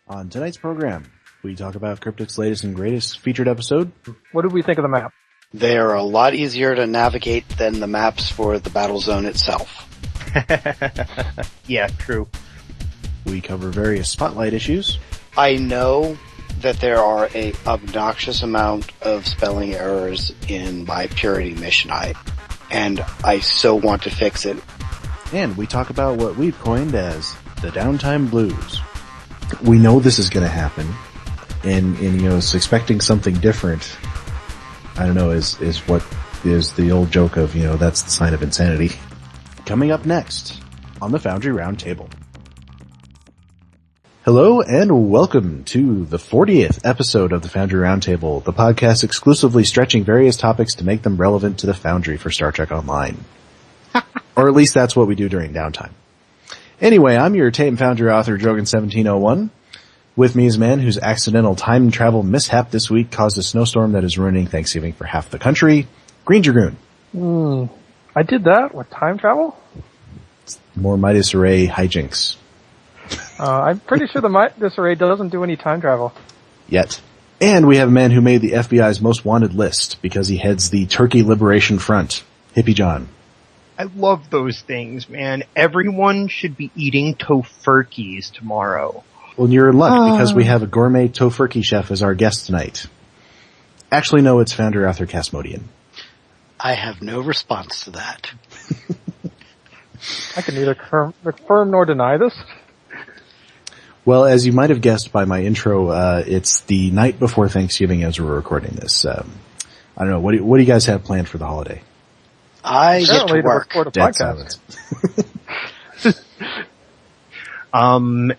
On tonight's program, we talk about Cryptic's latest and greatest featured episode. What did we think of the map? They are a lot easier to navigate than the maps for the battle zone itself. Yeah, true. We cover various spotlight issues. I know that there are a obnoxious amount of spelling errors in my Purity mission and I so want to fix it. And we talk about what we've coined as the Downtime Blues. We know this is going to happen, and it's expecting something different. I don't know, is what is the old joke of, that's the sign of insanity. Coming up next on the Foundry Roundtable. Hello and welcome to the 40th episode of the Foundry Roundtable, the podcast exclusively stretching various topics to make them relevant to the Foundry for Star Trek Online. Or at least that's what we do during downtime. Anyway, I'm your Tape and Foundry author, Drogan1701. With me is a man whose accidental time travel mishap this week caused a snowstorm that is ruining Thanksgiving for half the country, Greendragoon. I did that with time travel? More Midas Array hijinks. I'm pretty sure the Midas Array doesn't do any time travel. Yet. And we have a man who made the FBI's most wanted list because he heads the Turkey Liberation Front, Hippiejohn. I love those things, man. Everyone should be eating tofurkeys tomorrow. Well, you're in luck because we have a gourmet tofurkey chef as our guest tonight. Actually, no, it's founder author Castmodean. I have no response to that. I can neither confirm nor deny this. Well, as you might have guessed by my intro, it's the night before Thanksgiving as we're recording this. I don't know, what do you guys have planned for the holiday? I get to work. Dead silence.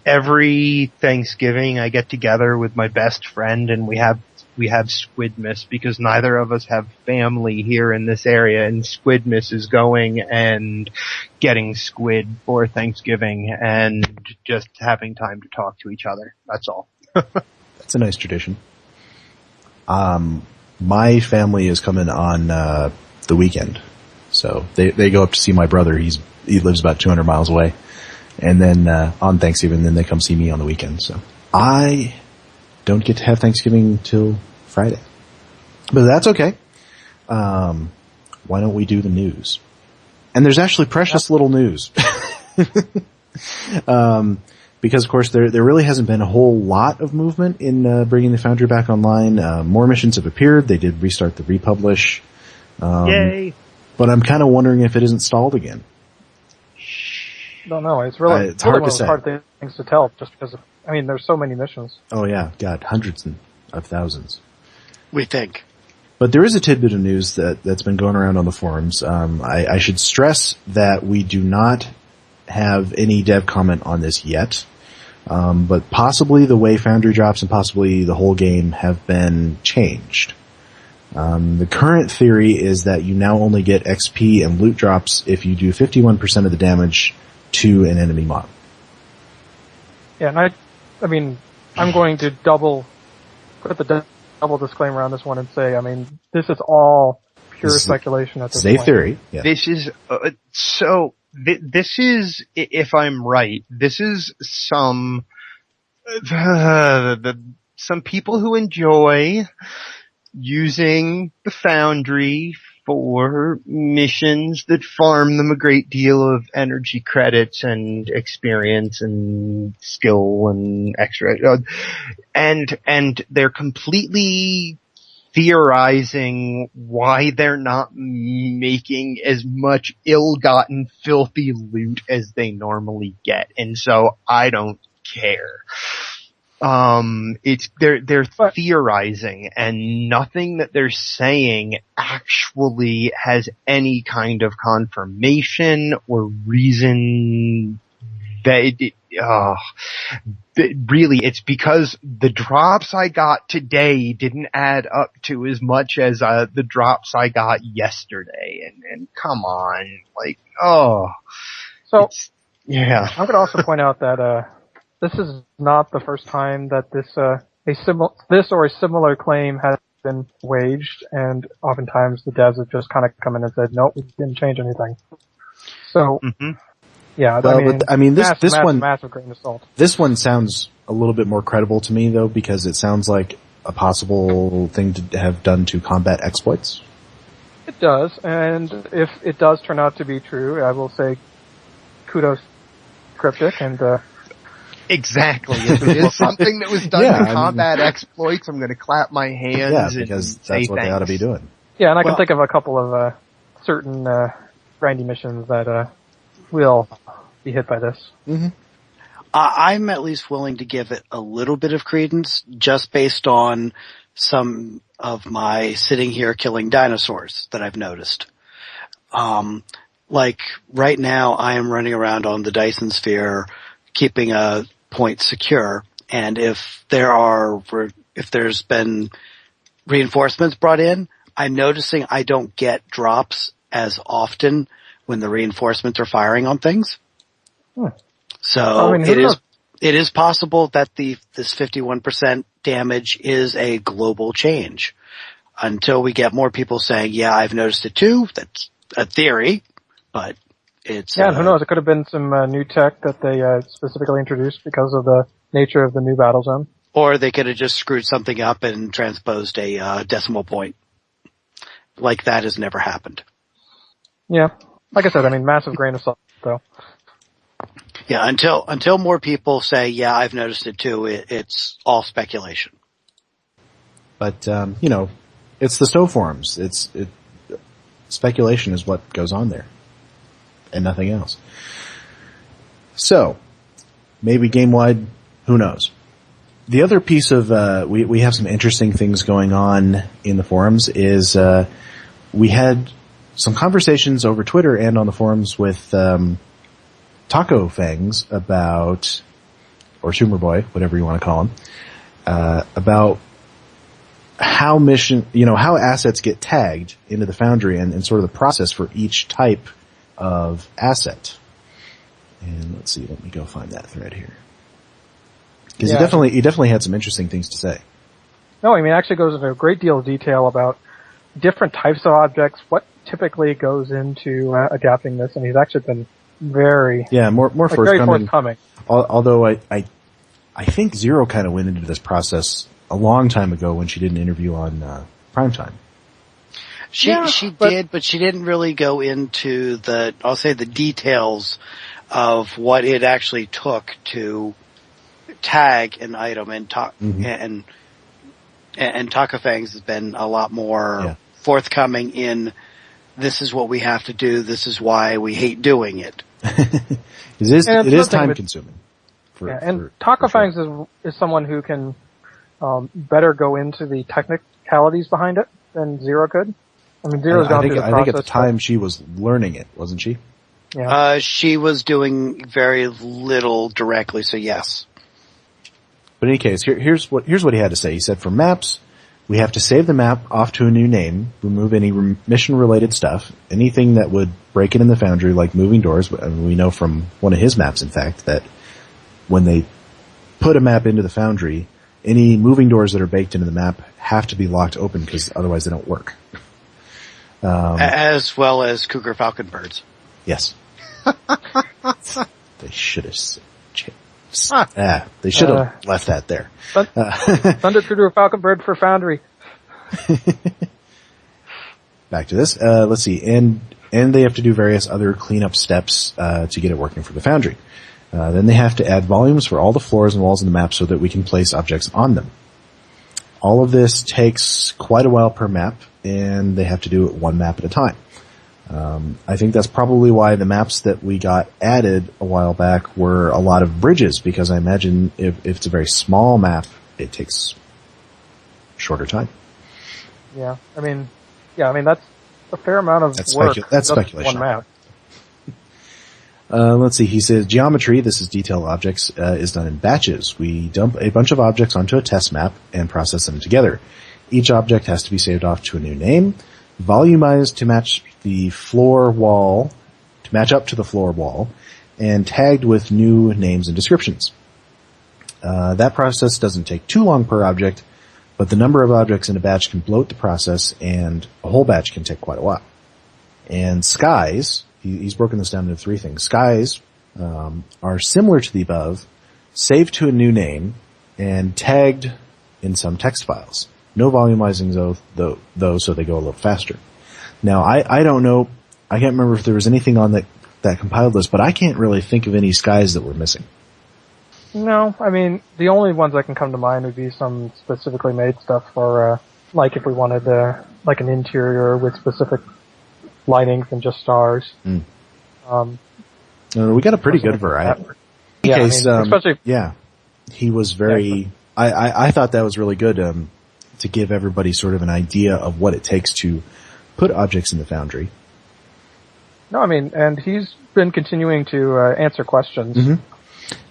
Every Thanksgiving I get together with my best friend and we have Squidmas because neither of us have family here in this area, and Squidmas is going and getting squid for Thanksgiving and just having time to talk to each other. That's all. That's a nice tradition. My family is coming on the weekend. So they go up to see my brother. He lives about 200 miles away. And then on Thanksgiving, then they come see me on the weekend. So I don't get to have Thanksgiving till Friday. But that's okay. Why don't we do the news? And there's actually precious little news. Because, of course, there really hasn't been a whole lot of movement in bringing the Foundry back online. More missions have appeared. They did restart the republish. Yay! But I'm kind of wondering if it isn't stalled again. Don't know. It's really it's hard to say. Hard things to tell just because there's so many missions. Oh yeah, God, hundreds of thousands. We think. But there is a tidbit of news that's been going around on the forums. I should stress that we do not have any dev comment on this yet. But possibly the way Foundry drops and possibly the whole game have been changed. The current theory is that you now only get XP and loot drops if you do 51% of the damage to an enemy mob. Yeah, and I'm going to put the double disclaimer on this one and say, this is all pure speculation at this point. Safe theory. Yeah. This is, this is, if I'm right, this is some people who enjoy using the Foundry for missions that farm them a great deal of energy credits and experience and skill and extra, and they're completely theorizing why they're not making as much ill-gotten filthy loot as they normally get, and so I don't care. They're theorizing, and nothing that they're saying actually has any kind of confirmation or reason that really, it's because the drops I got today didn't add up to as much as the drops I got yesterday, and come on, So, yeah. I'm going to also point out that this is not the first time that this or a similar claim has been waged, and oftentimes the devs have just kind of come in and said, nope, we didn't change anything. So, Yeah, Well, this one, massive grain of salt. This one sounds a little bit more credible to me, though, because it sounds like a possible thing to have done to combat exploits. It does, and if it does turn out to be true, I will say kudos Cryptic, and exactly. If it is something that was done to combat exploits, I'm going to clap my hands because and that's say what they ought to be doing. Yeah, and I can think of a couple of certain grindy missions that will be hit by this. Mm-hmm. I'm at least willing to give it a little bit of credence just based on some of my sitting here killing dinosaurs that I've noticed. Like right now I am running around on the Dyson sphere keeping a point secure, and if there's been reinforcements brought in, I'm noticing I don't get drops as often when the reinforcements are firing on things. So it is possible that this 51% damage is a global change. Until we get more people saying, yeah, I've noticed it too. That's a theory, but it's... Yeah, who knows? It could have been some new tech that they specifically introduced because of the nature of the new battle zone. Or they could have just screwed something up and transposed a decimal point. Like that has never happened. Yeah. Like I said, massive grain of salt, though. Yeah, until more people say, yeah, I've noticed it too, it's all speculation. But, it's the Stowe forums. Speculation is what goes on there. And nothing else. So, maybe game-wide, who knows? The other piece of, we have some interesting things going on in the forums is, we had some conversations over Twitter and on the forums with, Tacofangs about, or Sumer Boy, whatever you want to call him, about how how assets get tagged into the Foundry and sort of the process for each type of asset. And let's see, let me go find that thread here. Because he definitely had some interesting things to say. No, it actually goes into a great deal of detail about different types of objects, what typically goes into adapting this, and he's actually been very forthcoming. Although I think Zero kind of went into this process a long time ago when she did an interview on Primetime. She did, but she didn't really go into the details of what it actually took to tag an item, and Tacofangs has been a lot more forthcoming in this is what we have to do, this is why we hate doing it. It is time consuming. Tacofangs is someone who can better go into the technicalities behind it than Zero could. Zero's gone through the process. I think at the time she was learning it, wasn't she? Yeah. She was doing very little directly, so yes. But in any case, here's what he had to say. He said, for maps, we have to save the map off to a new name, remove any mission-related stuff, anything that would break it in the Foundry, like moving doors. We know from one of his maps, in fact, that when they put a map into the Foundry, any moving doors that are baked into the map have to be locked open because otherwise they don't work. As well as Cougar Falcon birds. Yes. They should have they should have left that there. Thunder Cougar Falcon bird for Foundry. Back to this. Let's see. And they have to do various other cleanup steps to get it working for the Foundry. Then they have to add volumes for all the floors and walls in the map so that we can place objects on them. All of this takes quite a while per map, and they have to do it one map at a time. I think that's probably why the maps that we got added a while back were a lot of bridges, because I imagine if it's a very small map, it takes shorter time. Yeah, that's a fair amount of work. That's speculation. One map. Let's see, he says geometry, this is detailed objects, is done in batches. We dump a bunch of objects onto a test map and process them together. Each object has to be saved off to a new name, volumized to match the floor wall, to match up to the floor wall, and tagged with new names and descriptions. That process doesn't take too long per object, but the number of objects in a batch can bloat the process, and a whole batch can take quite a while. And skies, he's broken this down into three things. Skies are similar to the above, saved to a new name, and tagged in some text files. No volumizing though, so they go a little faster. Now, I don't know, I can't remember if there was anything on that compiled list, but I can't really think of any skies that were missing. No, I mean, the only ones that can come to mind would be some specifically made stuff for, like if we wanted, like an interior with specific lightings and just stars. We got a pretty good variety. Yeah, Case, especially... Yeah, he was very... I thought that was really good to give everybody sort of an idea of what it takes to put objects in the Foundry. No, I mean, and he's been continuing to answer questions in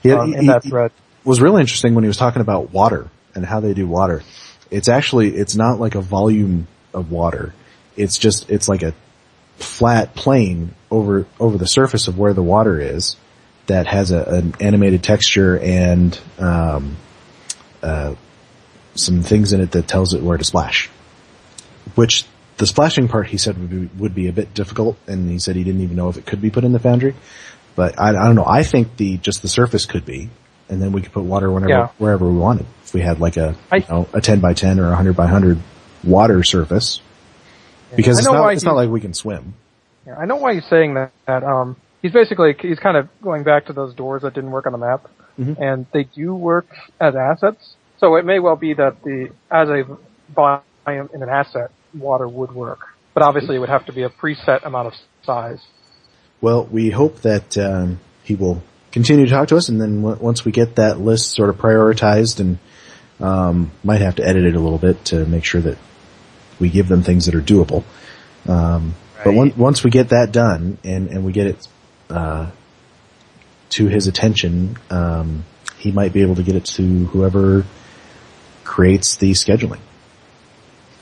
that thread. It was really interesting when he was talking about water and how they do water. It's not like a volume of water. It's like a flat plane over the surface of where the water is that has an animated texture and some things in it that tells it where to splash. Which the splashing part he said would be a bit difficult, and he said he didn't even know if it could be put in the Foundry. But I don't know. I think just the surface could be, and then we could put water wherever we wanted. If we had like a 10 by 10 or 100 by 100 water surface, because it's not like we can swim. Yeah, I know why he's saying that. He's kind of going back to those doors that didn't work on the map, and they do work as assets. So it may well be that as a volume in an asset, water would work, but obviously it would have to be a preset amount of size. Well, we hope that he will continue to talk to us, and then once we get that list sort of prioritized, and might have to edit it a little bit to make sure that we give them things that are doable. But once we get that done and we get it to his attention, he might be able to get it to whoever creates the scheduling.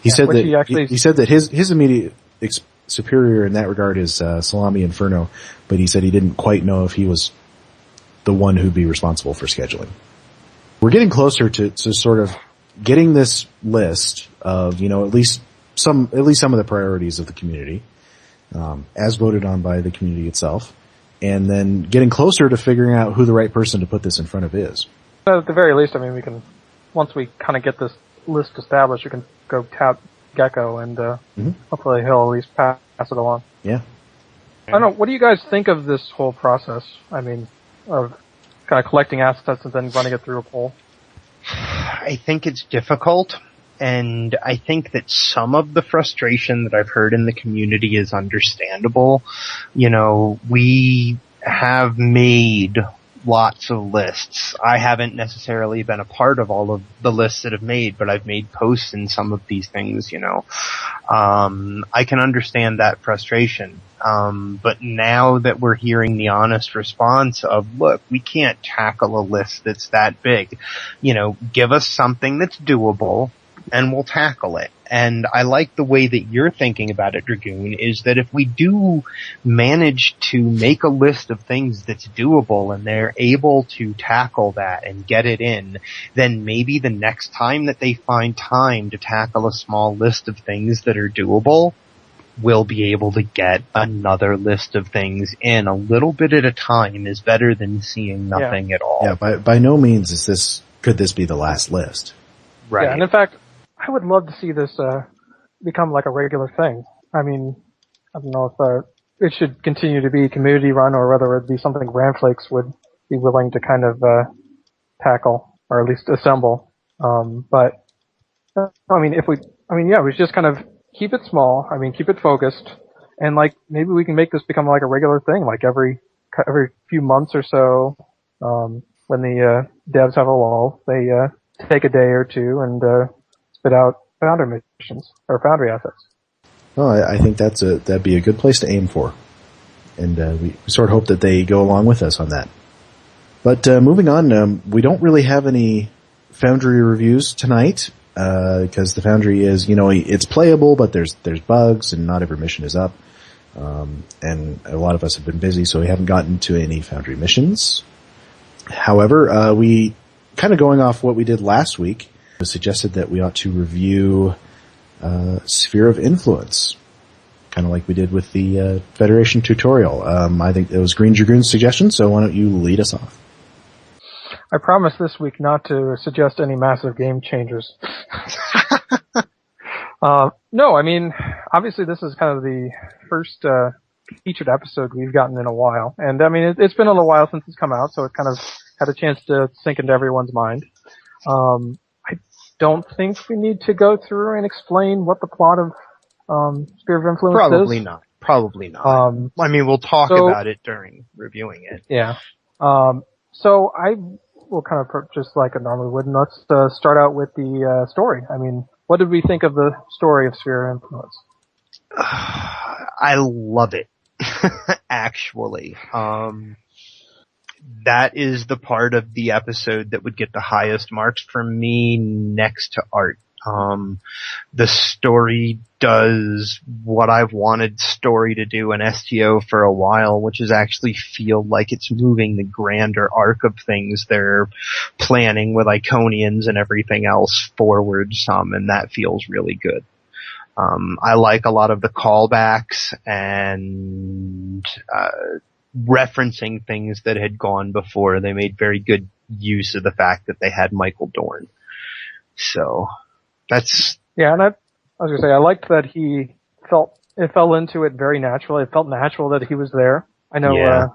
He said that his immediate superior in that regard is Salami Inferno, but he said he didn't quite know if he was the one who'd be responsible for scheduling. We're getting closer to sort of getting this list of, at least some of the priorities of the community, as voted on by the community itself, and then getting closer to figuring out who the right person to put this in front of is. But at the very least, I mean, we can, once we kind of get this list established, you can go tap Gecko and hopefully he'll at least pass it along. Yeah. I don't know, what do you guys think of this whole process? I mean, of kind of collecting assets and then running it through a poll? I think it's difficult, and I think that some of the frustration that I've heard in the community is understandable. We have made lots of lists. I haven't necessarily been a part of all of the lists that I've made, but I've made posts in some of these things, I can understand that frustration. But now that we're hearing the honest response of, look, we can't tackle a list that's that big, give us something that's doable and we'll tackle it. And I like the way that you're thinking about it, Dragoon, is that if we do manage to make a list of things that's doable and they're able to tackle that and get it in, then maybe the next time that they find time to tackle a small list of things that are doable, we'll be able to get another list of things in. A little bit at a time is better than seeing nothing at all. Yeah, by no means could this be the last list. Right. Yeah, and in fact, I would love to see this become like a regular thing. I mean, I don't know if it should continue to be community run or whether it would be something Ramflakes would be willing to kind of tackle or at least assemble. But we just kind of keep it small. I mean, keep it focused, and like maybe we can make this become like a regular thing, like every few months or so. When the devs have a lull, they take a day or two and spit out Foundry missions or Foundry assets. Well, I think that'd be a good place to aim for, and we sort of hope that they go along with us on that. But moving on, we don't really have any Foundry reviews tonight because the Foundry is, it's playable, but there's bugs and not every mission is up, and a lot of us have been busy, so we haven't gotten to any Foundry missions. However, we kind of going off what we did last week, suggested that we ought to review Sphere of Influence. kind of like we did with the Federation tutorial. I think it was Greendragoon's suggestion, so why don't you lead us off? I promise this week not to suggest any massive game changers. No, I mean, obviously this is kind of the first featured episode we've gotten in a while. And I mean, it's been a little while since it's come out, so it kind of had a chance to sink into everyone's mind. I don't think we need to go through and explain what the plot of Sphere of Influence is. Probably not. I mean, we'll talk about it during reviewing it. Yeah. So I will kind of approach just like I normally would, and let's start out with the story. I mean, what did we think of the story of Sphere of Influence? I love it, actually. That is the part of the episode that would get the highest marks from me next to art. The story does what I've wanted story to do in STO for a while, which is actually feel like it's moving the grander arc of things they're planning with Iconians and everything else forward some, and that feels really good. I like a lot of the callbacks and referencing things that had gone before. They made very good use of the fact that they had Michael Dorn. So that's... Yeah, and I was going to say, I liked that it fell into it very naturally. It felt natural that he was there. I know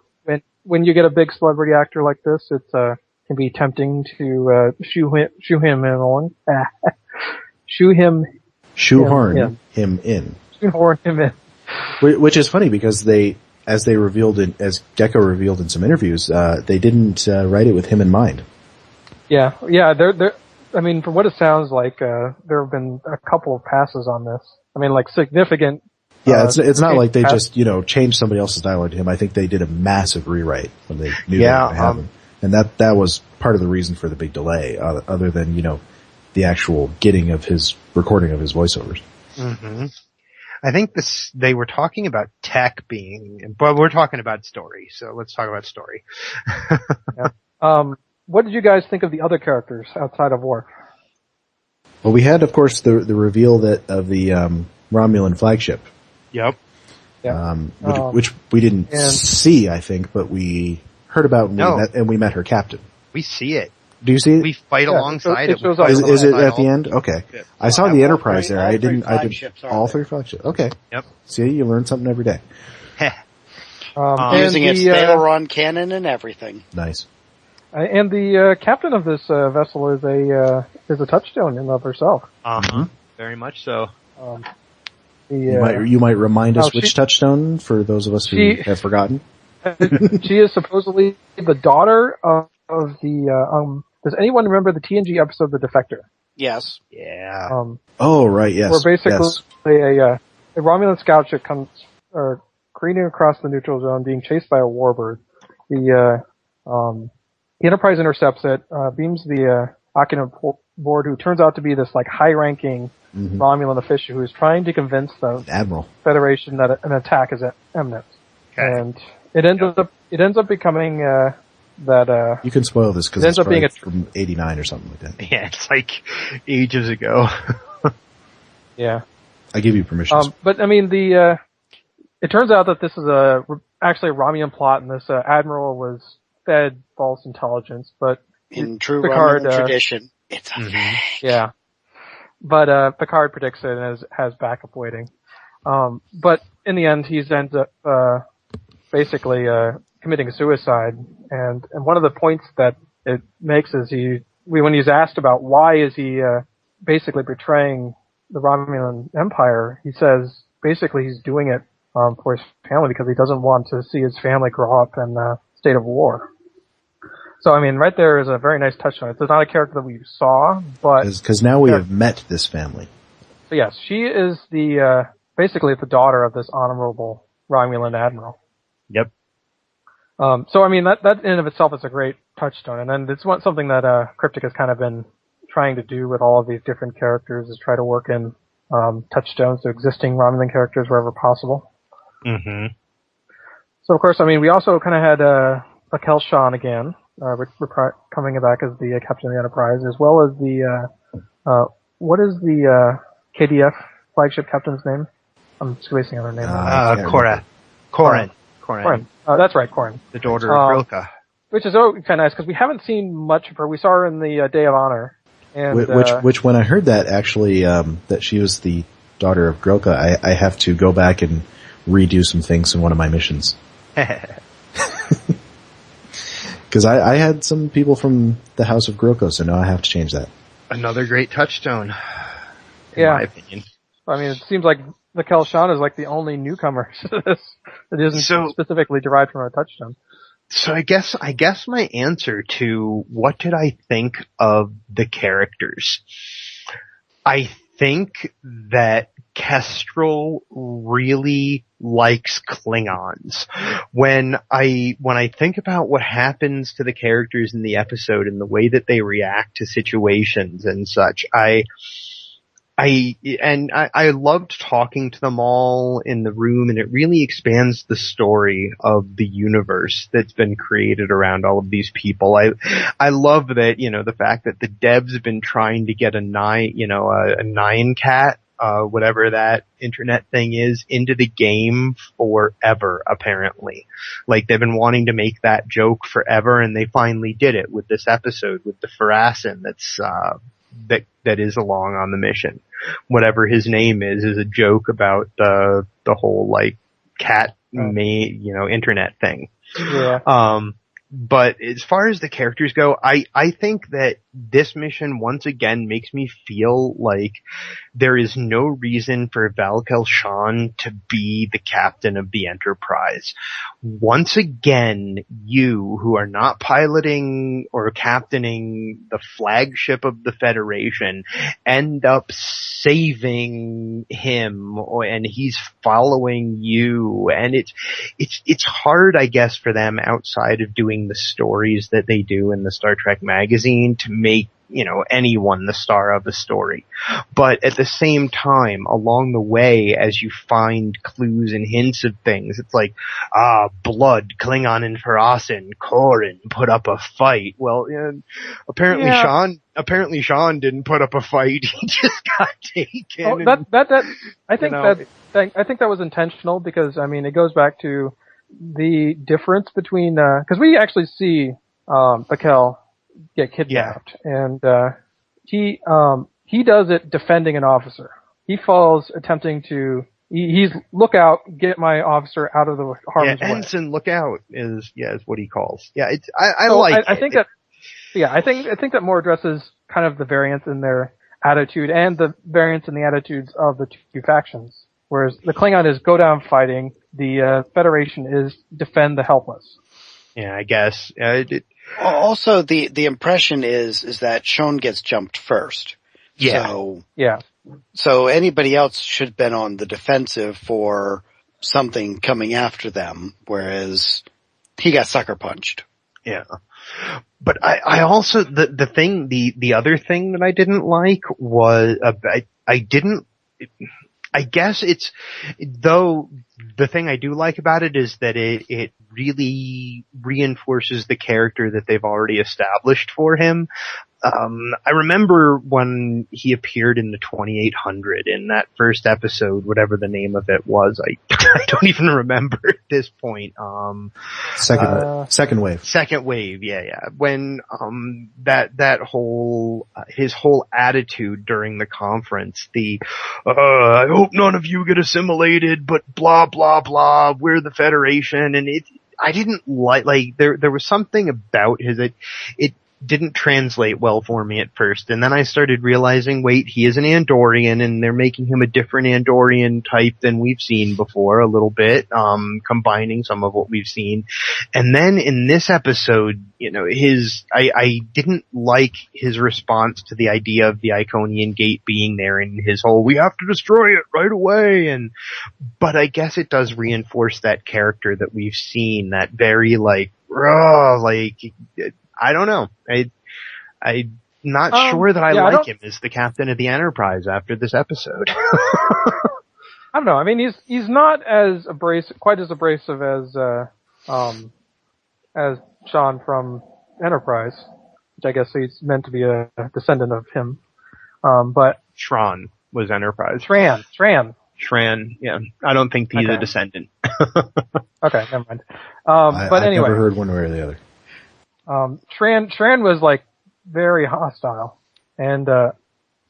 when you get a big celebrity actor like this, it can be tempting to shoehorn him in. Shoehorn him in. Which is funny because as Gecko revealed in some interviews, they didn't write it with him in mind. Yeah. I mean, from what it sounds like, there have been a couple of passes on this. I mean, like significant. Yeah, it's not like they just changed somebody else's dialogue to him. I think they did a massive rewrite when they knew that would happen, and that was part of the reason for the big delay, other than the actual getting of his recording of his voiceovers. Mm-hmm. I think they were talking about tech but we're talking about story, so let's talk about story. Yeah. What did you guys think of the other characters outside of Worf? Well, we had, of course, the reveal of the Romulan flagship. Yep. Yeah. Which we didn't see, I think, but we heard about and we met her captain. We see it. Do you see it? We fight alongside it. Is it at the end? Okay. Yeah. I saw the Enterprise there. I did all three three flagships. Okay. Yep. See, you learn something every day. Using its Thaleron cannon and everything. Nice. And the captain of this vessel is a touchstone in and of herself. Very much so. You might remind us which touchstone for those of us who have forgotten. She is supposedly the daughter of the. Does anyone remember the TNG episode "The Defector"? Yes. Yeah. Right. Yes. Where basically a Romulan scout ship comes careening across the neutral zone, being chased by a warbird. The Enterprise intercepts it, beams the Oculus board, who turns out to be this like high-ranking Romulan official who is trying to convince the Admiral Federation that an attack is imminent. Okay. And it ends up becoming that. You can spoil this because it's being from '89 or something like that. Yeah, it's like ages ago. Yeah. I give you permission. But I mean, it turns out that this is actually a Romulan plot, and this admiral was fed false intelligence, but in true Picard, Romulan tradition, it's a fake. Yeah. But Picard predicts it and has backup waiting. But in the end, he ends up basically committing suicide. And one of the points that it makes is when he's asked about why is he basically betraying the Romulan Empire, he says basically he's doing it for his family because he doesn't want to see his family grow up in a state of war. So, I mean, right there is a very nice touch on it. It's not a character that we saw, but... Because now we have met this family. So yes, she is basically the daughter of this honorable Romulan admiral. Yep. So, I mean, that in and of itself is a great touchstone. And then it's something that Cryptic has kind of been trying to do with all of these different characters, is try to work in touchstones to existing Romulan characters wherever possible. Mm-hmm. So, of course, I mean, we also kind of had Raquel Shawn again, coming back as the captain of the Enterprise, as well as what is the KDF flagship captain's name? I'm spacing on her name. Corin. Corin. That's right, Corin. The daughter of Grilka. Which is kind of nice, because we haven't seen much of her. We saw her in the Day of Honor. And, which when I heard that, actually, that she was the daughter of Grilka, I have to go back and redo some things in one of my missions. Because I had some people from the House of Grilka, so now I have to change that. Another great touchstone, in my opinion. I mean, it seems like Mikkel Shan is like the only newcomer to this that isn't specifically derived from a touchstone. So I guess my answer to what did I think of the characters, I think that Kestrel really likes Klingons. When I think about what happens to the characters in the episode and the way that they react to situations and such, I loved talking to them all in the room, and it really expands the story of the universe that's been created around all of these people. I love that, the fact that the devs have been trying to get a Nine Cat, whatever that internet thing is, into the game forever, apparently. Like, they've been wanting to make that joke forever, and they finally did it with this episode with the Pharassin that is along on the mission. Whatever his name is a joke about the whole cat internet thing. Yeah. But as far as the characters go, I think that this mission once again makes me feel like there is no reason for Valkel Shan to be the captain of the Enterprise. Once again, you, who are not piloting or captaining the flagship of the Federation, end up saving him, and he's following you, and it's hard, I guess, for them, outside of doing the stories that they do in the Star Trek magazine, to make anyone the star of a story. But at the same time, along the way, as you find clues and hints of things, it's like, blood, Klingon and Pharassin, Corin put up a fight. Well, apparently Sean didn't put up a fight. He just got taken. I think that was intentional, because, I mean, it goes back to the difference between, because we actually see Mikkel get kidnapped, and he does it defending an officer. He falls attempting to he's look out, get my officer out of the harm's way. Ensign look out is what he calls. Yeah, it's I think that more addresses kind of the variance in their attitude and the variance in the attitudes of the two factions. Whereas the Klingon is go down fighting, the Federation is defend the helpless. Yeah, I guess. Also, the impression is that Sean gets jumped first. Yeah. So anybody else should have been on the defensive for something coming after them, whereas he got sucker punched. Yeah. But I also, the other thing that I didn't like was, I guess it's, though the thing I do like about it is that it really reinforces the character that they've already established for him. I remember when he appeared in the 2800 in that first episode, whatever the name of it was. I don't even remember at this point. Second wave. Second wave, yeah. When, that whole, his whole attitude during the conference, I hope none of you get assimilated, but blah, blah, blah, we're the Federation, and I didn't like, there was something about it didn't translate well for me at first, and then I started realizing, wait, he is an Andorian, and they're making him a different Andorian type than we've seen before, a little bit, combining some of what we've seen. And then in this episode, I didn't like his response to the idea of the Iconian Gate being there, and his whole, we have to destroy it right away, but I guess it does reinforce that character that we've seen, that very, raw, I don't know. I'm not sure that I like him as the captain of the Enterprise after this episode. I don't know. I mean, he's not quite as abrasive as Sean from Enterprise, which I guess he's meant to be a descendant of him. But Shran was Enterprise. Shran. Shran, yeah. I don't think he's a descendant. Okay, never mind. I've anyway, never heard one way or the other. Shran was like very hostile and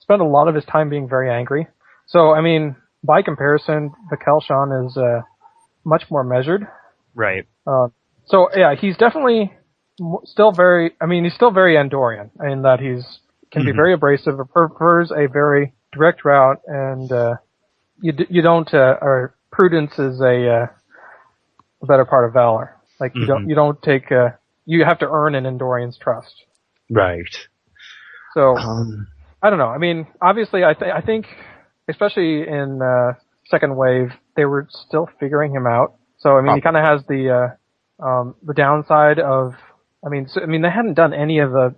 spent a lot of his time being very angry. So, I mean, by comparison, the Kelshawn is much more measured. Right. So, yeah, he's definitely still very, I mean, he's still very Andorian in that can be very abrasive, prefers a very direct route, and you don't, or prudence is a better part of valor. Like, you don't take, you have to earn an Andorian's trust. Right. So, I don't know. I mean, obviously, I think, especially in second wave, they were still figuring him out. So, I mean, he kind of has the downside of, they hadn't done any of the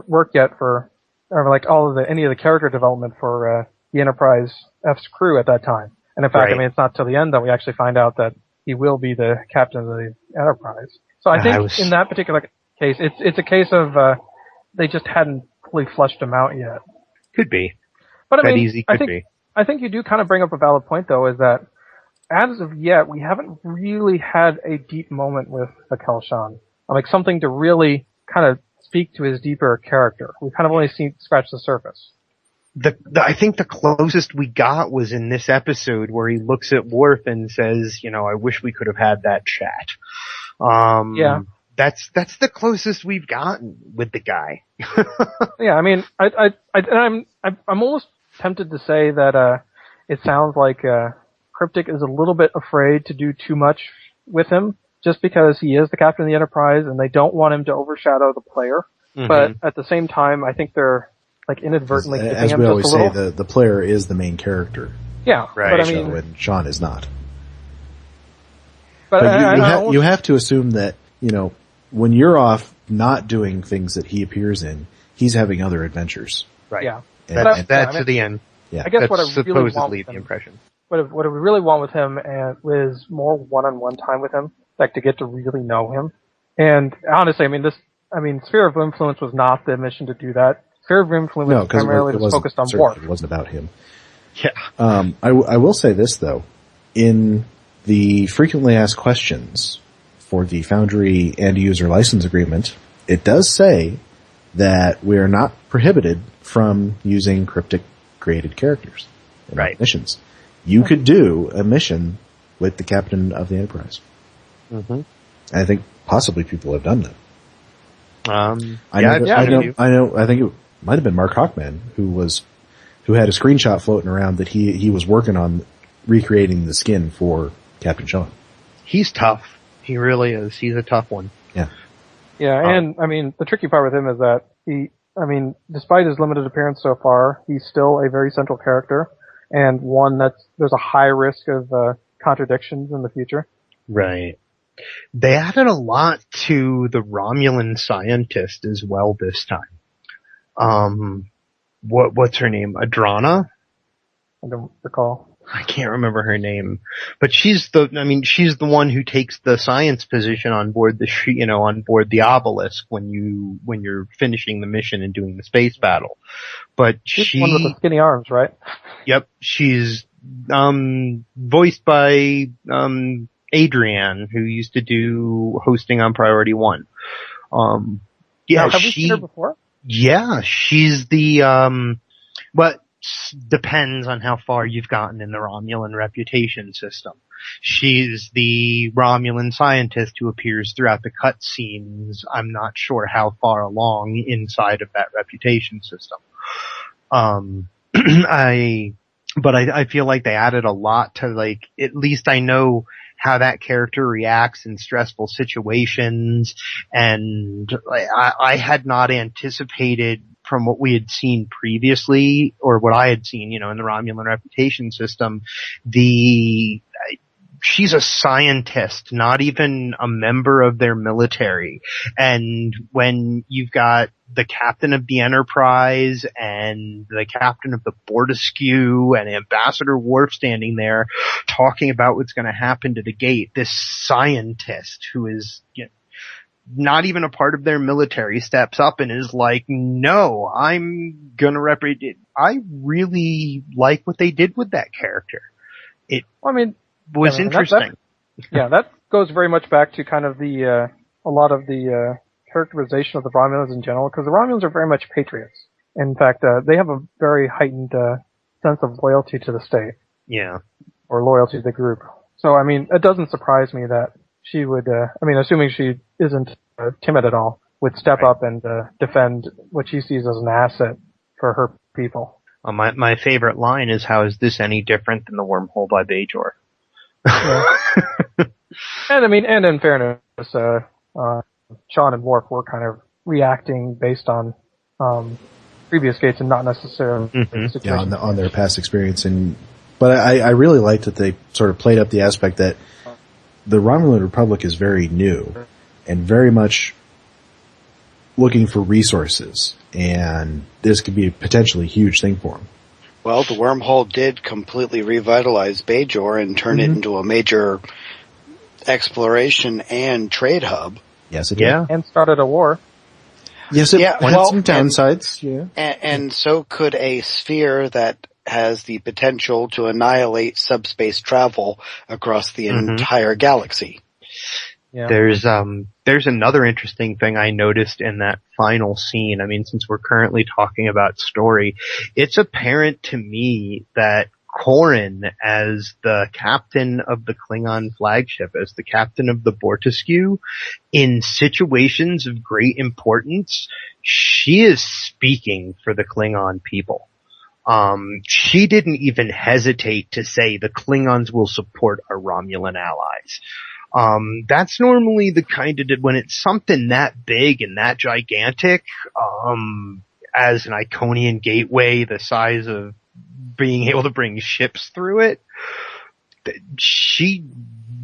work yet or like any of the character development for the Enterprise F's crew at that time. And in fact, I mean, it's not till the end that we actually find out that he will be the captain of the Enterprise. So I think in that particular case, it's a case of they just hadn't fully fleshed him out yet. Could be. But I mean, I think you do kind of bring up a valid point, though, is that as of yet, we haven't really had a deep moment with the Kelshawn. Like something to really kind of speak to his deeper character. We've kind of only scratched the surface. I think the closest we got was in this episode where he looks at Worf and says, I wish we could have had that chat. Yeah. That's the closest we've gotten with the guy. Yeah, I mean, I'm almost tempted to say that it sounds like Cryptic is a little bit afraid to do too much with him, just because he is the captain of the Enterprise and they don't want him to overshadow the player. Mm-hmm. But at the same time, I think they're like inadvertently keeping him just a little. As we always say, the player is the main character. Yeah, right. But I mean, and Sean is not. But you have to assume that when you're off not doing things that he appears in, he's having other adventures. Right. Yeah. That's to the end. Yeah. I guess that's what I really want supposedly with him, the impression. What I really want with him is more one-on-one time with him, like to get to really know him. And honestly, Sphere of Influence was not the mission to do that. Sphere of Influence primarily was focused on Worf. It wasn't about him. Yeah. I will say this though, in the frequently asked questions for the Foundry end user license agreement, it does say that we are not prohibited from using Cryptic created characters in missions. You could do a mission with the captain of the Enterprise. Mm-hmm. I think possibly people have done that. I think it might have been Markhawkman who had a screenshot floating around that he was working on recreating the skin for Captain Sean. He's tough. He really is. He's a tough one. Yeah. Yeah, and the tricky part with him is that despite his limited appearance so far, he's still a very central character and one there's a high risk of contradictions in the future. Right. They added a lot to the Romulan scientist as well this time. What's her name? Adrana? I don't recall. I can't remember her name, but she's the one who takes the science position on board on board the Obelisk when you're finishing the mission and doing the space battle. But she's the one with the skinny arms, right? Yep. She's, voiced by, Adrienne, who used to do hosting on Priority One. Now, have we seen her before? Yeah, she's the, but depends on how far you've gotten in the Romulan reputation system. She's the Romulan scientist who appears throughout the cutscenes. I'm not sure how far along inside of that reputation system. I feel like they added a lot to at least I know how that character reacts in stressful situations, and I had not anticipated from what we had seen previously, or what I had seen, in the Romulan reputation system, she's a scientist, not even a member of their military. And when you've got the captain of the Enterprise and the captain of the Bortesque and Ambassador Worf standing there talking about what's going to happen to the gate, this scientist who is, not even a part of their military steps up and is like, no, I'm gonna represent. I really like what they did with that character. was interesting. That goes very much back to kind of a lot of the characterization of the Romulans in general, because the Romulans are very much patriots. In fact, they have a very heightened sense of loyalty to the state. Yeah. Or loyalty to the group. So, I mean, it doesn't surprise me that she would, assuming she isn't timid at all, would step up and defend what she sees as an asset for her people. My favorite line is, "How is this any different than the wormhole by Bajor?" Yeah. and in fairness, Sean and Worf were kind of reacting based on previous gates and not necessarily the situation. On their past experience. But I really liked that they sort of played up the aspect that the Romulan Republic is very new and very much looking for resources, and this could be a potentially huge thing for them. Well, the wormhole did completely revitalize Bajor and turn it into a major exploration and trade hub. Yes, it did. Yeah. And started a war. Yes, it had some downsides. And so could a sphere that has the potential to annihilate subspace travel across the entire galaxy. Yeah. There's another interesting thing I noticed in that final scene. I mean, since we're currently talking about story, it's apparent to me that Corrin, as the captain of the Klingon flagship, as the captain of the Bortesque, in situations of great importance, she is speaking for the Klingon people. She didn't even hesitate to say the Klingons will support our Romulan allies. That's normally the kind of, when it's something that big and that gigantic, as an Iconian gateway the size of being able to bring ships through it, she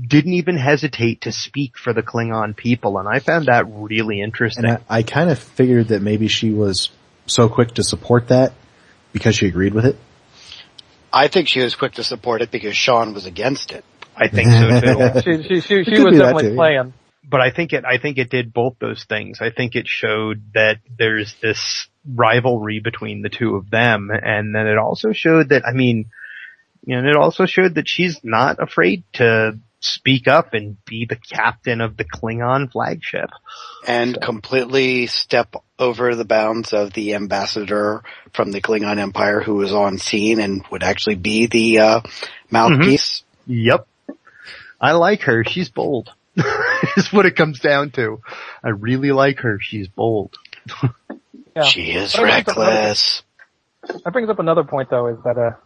didn't even hesitate to speak for the Klingon people, and I found that really interesting. And I kind of figured that maybe she was so quick to support that because she agreed with it. I think she was quick to support it because Sean was against it. I think so too. She was definitely playing. But I think it did both those things. I think it showed that there's this rivalry between the two of them, and then it also showed that, it also showed that she's not afraid to speak up and be the captain of the Klingon flagship. And completely step over the bounds of the ambassador from the Klingon Empire who was on scene and would actually be the mouthpiece. Yep. I like her. She's bold. Is what it comes down to. I really like her. She's bold. Yeah. She is reckless. That brings up another point, though, is that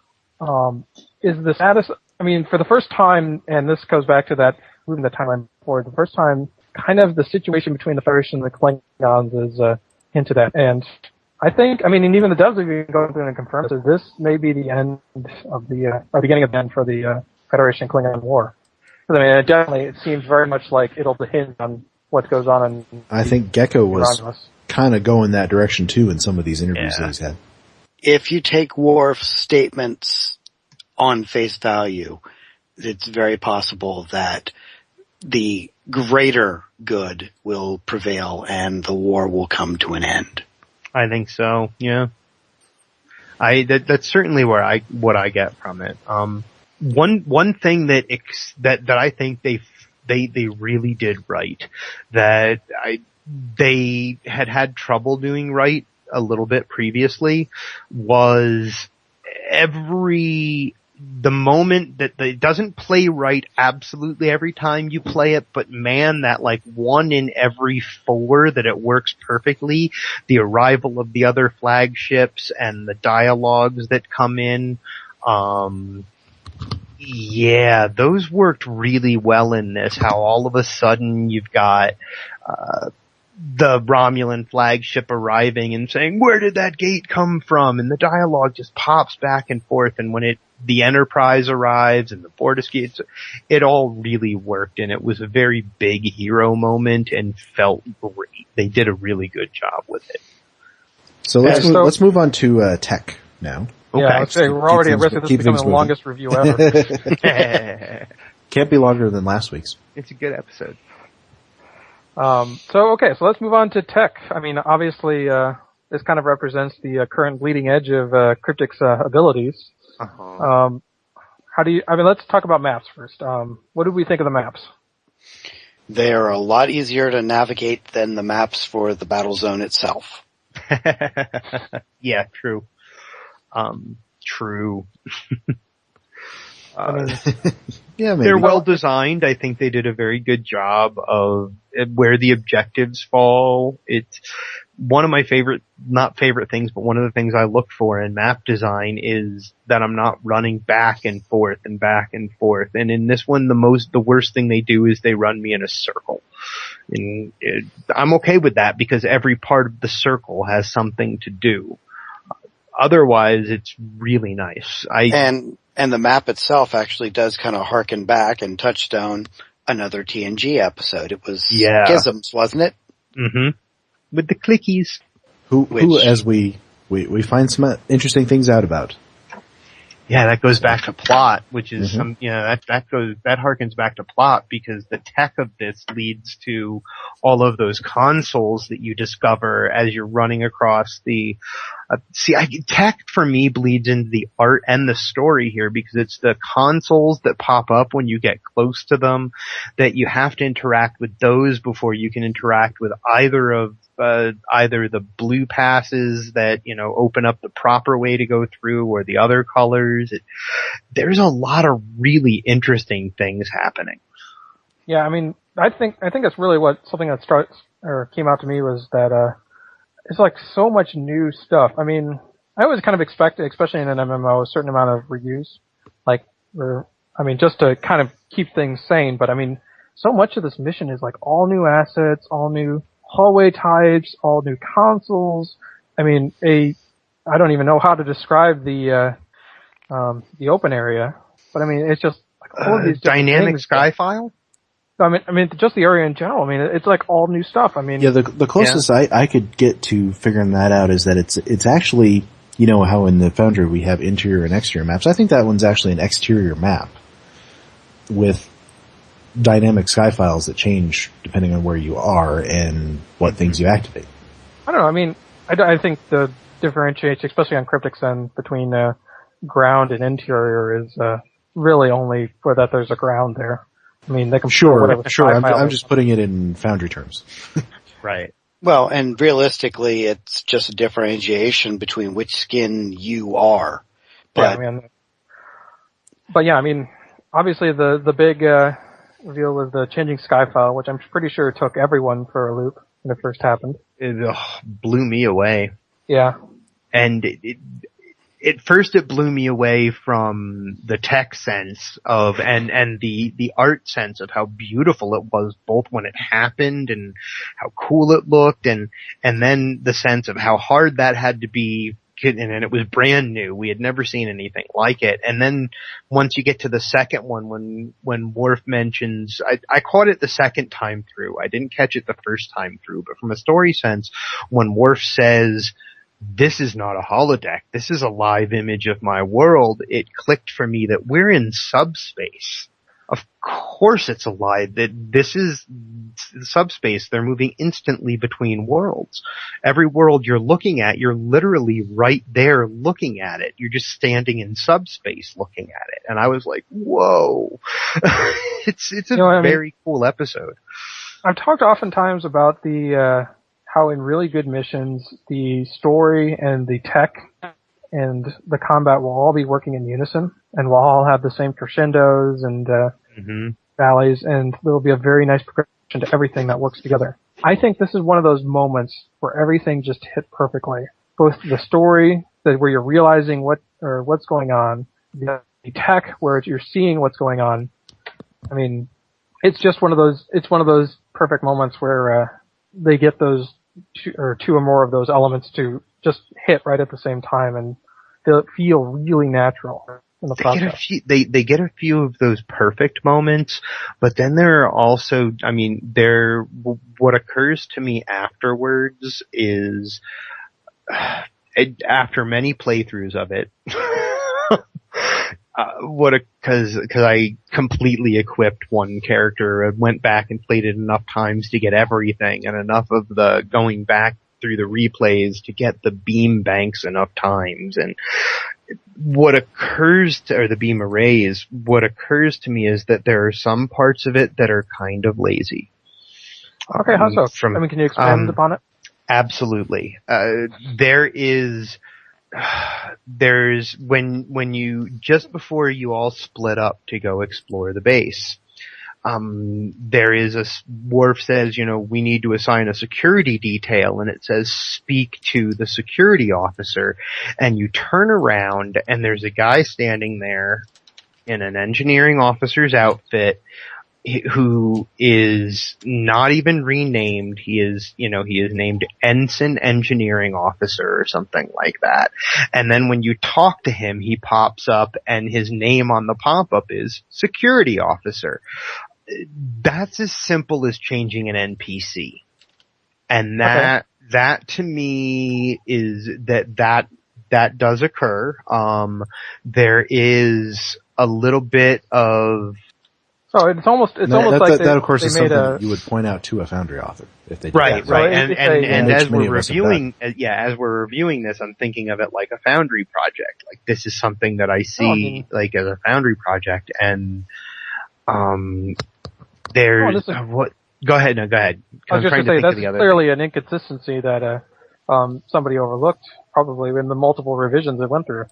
is the status. For the first time, and this goes back to that moving the timeline forward. The first time, kind of the situation between the Federation and the Klingons is hinted at, and I think, and even the devs have even gone through and confirmed that this may be the end of or beginning of the end for the Federation Klingon War. It seems very much like it'll hinge on what goes on. I think Gecko was kind of going that direction too in some of these interviews that he's had. If you take Worf's statements on face value, it's very possible that the greater good will prevail and the war will come to an end. I think so. Yeah. That's certainly what I get from it. One thing that I think they really did right, that they had trouble doing right a little bit previously, was the moment that it doesn't play right absolutely every time you play it, but man, that one in every 4 that it works perfectly. The arrival of the other flagships and the dialogues that come in, yeah, those worked really well in this. How all of a sudden you've got the Romulan flagship arriving and saying, "Where did that gate come from?" And the dialogue just pops back and forth. And when the Enterprise arrives and the Bortesque, it all really worked, and it was a very big hero moment and felt great. They did a really good job with it. So let's move on to tech now. Okay. Yeah, I would say we're already at risk of this becoming the longest review ever. Can't be longer than last week's. It's a good episode. So let's move on to tech. Obviously, this kind of represents the current bleeding edge of Cryptic's abilities. Uh-huh. let's talk about maps first. What did we think of the maps? They are a lot easier to navigate than the maps for the battle zone itself. Yeah, true. True. Yeah, maybe. They're well designed. I think they did a very good job of where the objectives fall. It's one of my not favorite things, but one of the things I look for in map design is that I'm not running back and forth and back and forth. And in this one, the worst thing they do is they run me in a circle. And I'm okay with that because every part of the circle has something to do. Otherwise, it's really nice. And the map itself actually does kind of harken back and Touchstone another TNG episode. It was Gizms, wasn't it? Mm-hmm. With the clickies. Who as we find some interesting things out about. Yeah, that goes back to plot, which is that harkens back to plot because the tech of this leads to all of those consoles that you discover as you're running across the. Tech for me bleeds into the art and the story here because it's the consoles that pop up when you get close to them that you have to interact with those before you can interact with either the blue passes that, open up the proper way to go through or the other colors. There's a lot of really interesting things happening. Yeah, I mean, I think that's really something that came out to me was that, it's like so much new stuff. I mean, I always kind of expected, especially in an MMO, a certain amount of reuse. Just to kind of keep things sane, but I mean, so much of this mission is like all new assets, all new hallway types, all new consoles. I mean, I don't even know how to describe the open area, but I mean, it's just like all of these dynamic sky file. I mean, just the area in general. I mean, it's like all new stuff. I mean, yeah, the closest I could get to figuring that out is that it's actually, how in the Foundry we have interior and exterior maps. I think that one's actually an exterior map with dynamic sky files that change depending on where you are and what things you activate. I don't know. I mean, I think the differentiation, especially on Cryptic's end, between ground and interior is really only for that there's a ground there. I mean, they can sure. I'm just putting it in Foundry terms. Right. Well, and realistically, it's just a differentiation between which skin you are. But I mean, obviously the big reveal was the changing sky file, which I'm pretty sure took everyone for a loop when it first happened. It blew me away. Yeah. And at first it blew me away from the tech sense of and the art sense of how beautiful it was both when it happened and how cool it looked and then the sense of how hard that had to be, and it was brand new. We had never seen anything like it. And then once you get to the second one, when Worf mentions, I caught it the second time through. I didn't catch it the first time through, but from a story sense, when Worf says, this is not a holodeck, this is a live image of my world, it clicked for me that we're in subspace. Of course it's alive. That this is subspace. They're moving instantly between worlds. Every world you're looking at, you're literally right there looking at it. You're just standing in subspace looking at it. And I was like, whoa. It's a very cool episode. I've talked oftentimes about the how in really good missions, the story and the tech and the combat will all be working in unison, and we'll all have the same crescendos and valleys, and there will be a very nice progression to everything that works together. I think this is one of those moments where everything just hit perfectly. Both the story, where you're realizing what's going on, the tech, where you're seeing what's going on. I mean, it's just one of those perfect moments where they get those two or more of those elements to just hit right at the same time and feel really natural in the process. They get a few of those perfect moments, but then there are also, what occurs to me afterwards is, after many playthroughs of it, cause I completely equipped one character and went back and played it enough times to get everything and enough of the going back through the replays to get the beam banks enough times. And what occurs to, or the beam arrays, what occurs to me is that there are some parts of it that are kind of lazy. Okay, how so? Can you expand upon it? Absolutely. There's when you, just before you all split up to go explore the base, there is Worf says, we need to assign a security detail, and it says speak to the security officer, and you turn around and there's a guy standing there in an engineering officer's outfit who is not even renamed. He is named Ensign Engineering Officer or something like that. And then when you talk to him, he pops up and his name on the pop-up is Security Officer. That's as simple as changing an NPC. And that to me is that does occur. There is a little bit of, so it's almost like that of course they is made something that you would point out to a Foundry author if they did right, that. right. So And as we're reviewing this, I'm thinking of it like a Foundry project. Like, this is something that I see like as a Foundry project, and there's what. Go ahead. No, go ahead. I was just going to say that's clearly an inconsistency that somebody overlooked, probably in the multiple revisions it went through.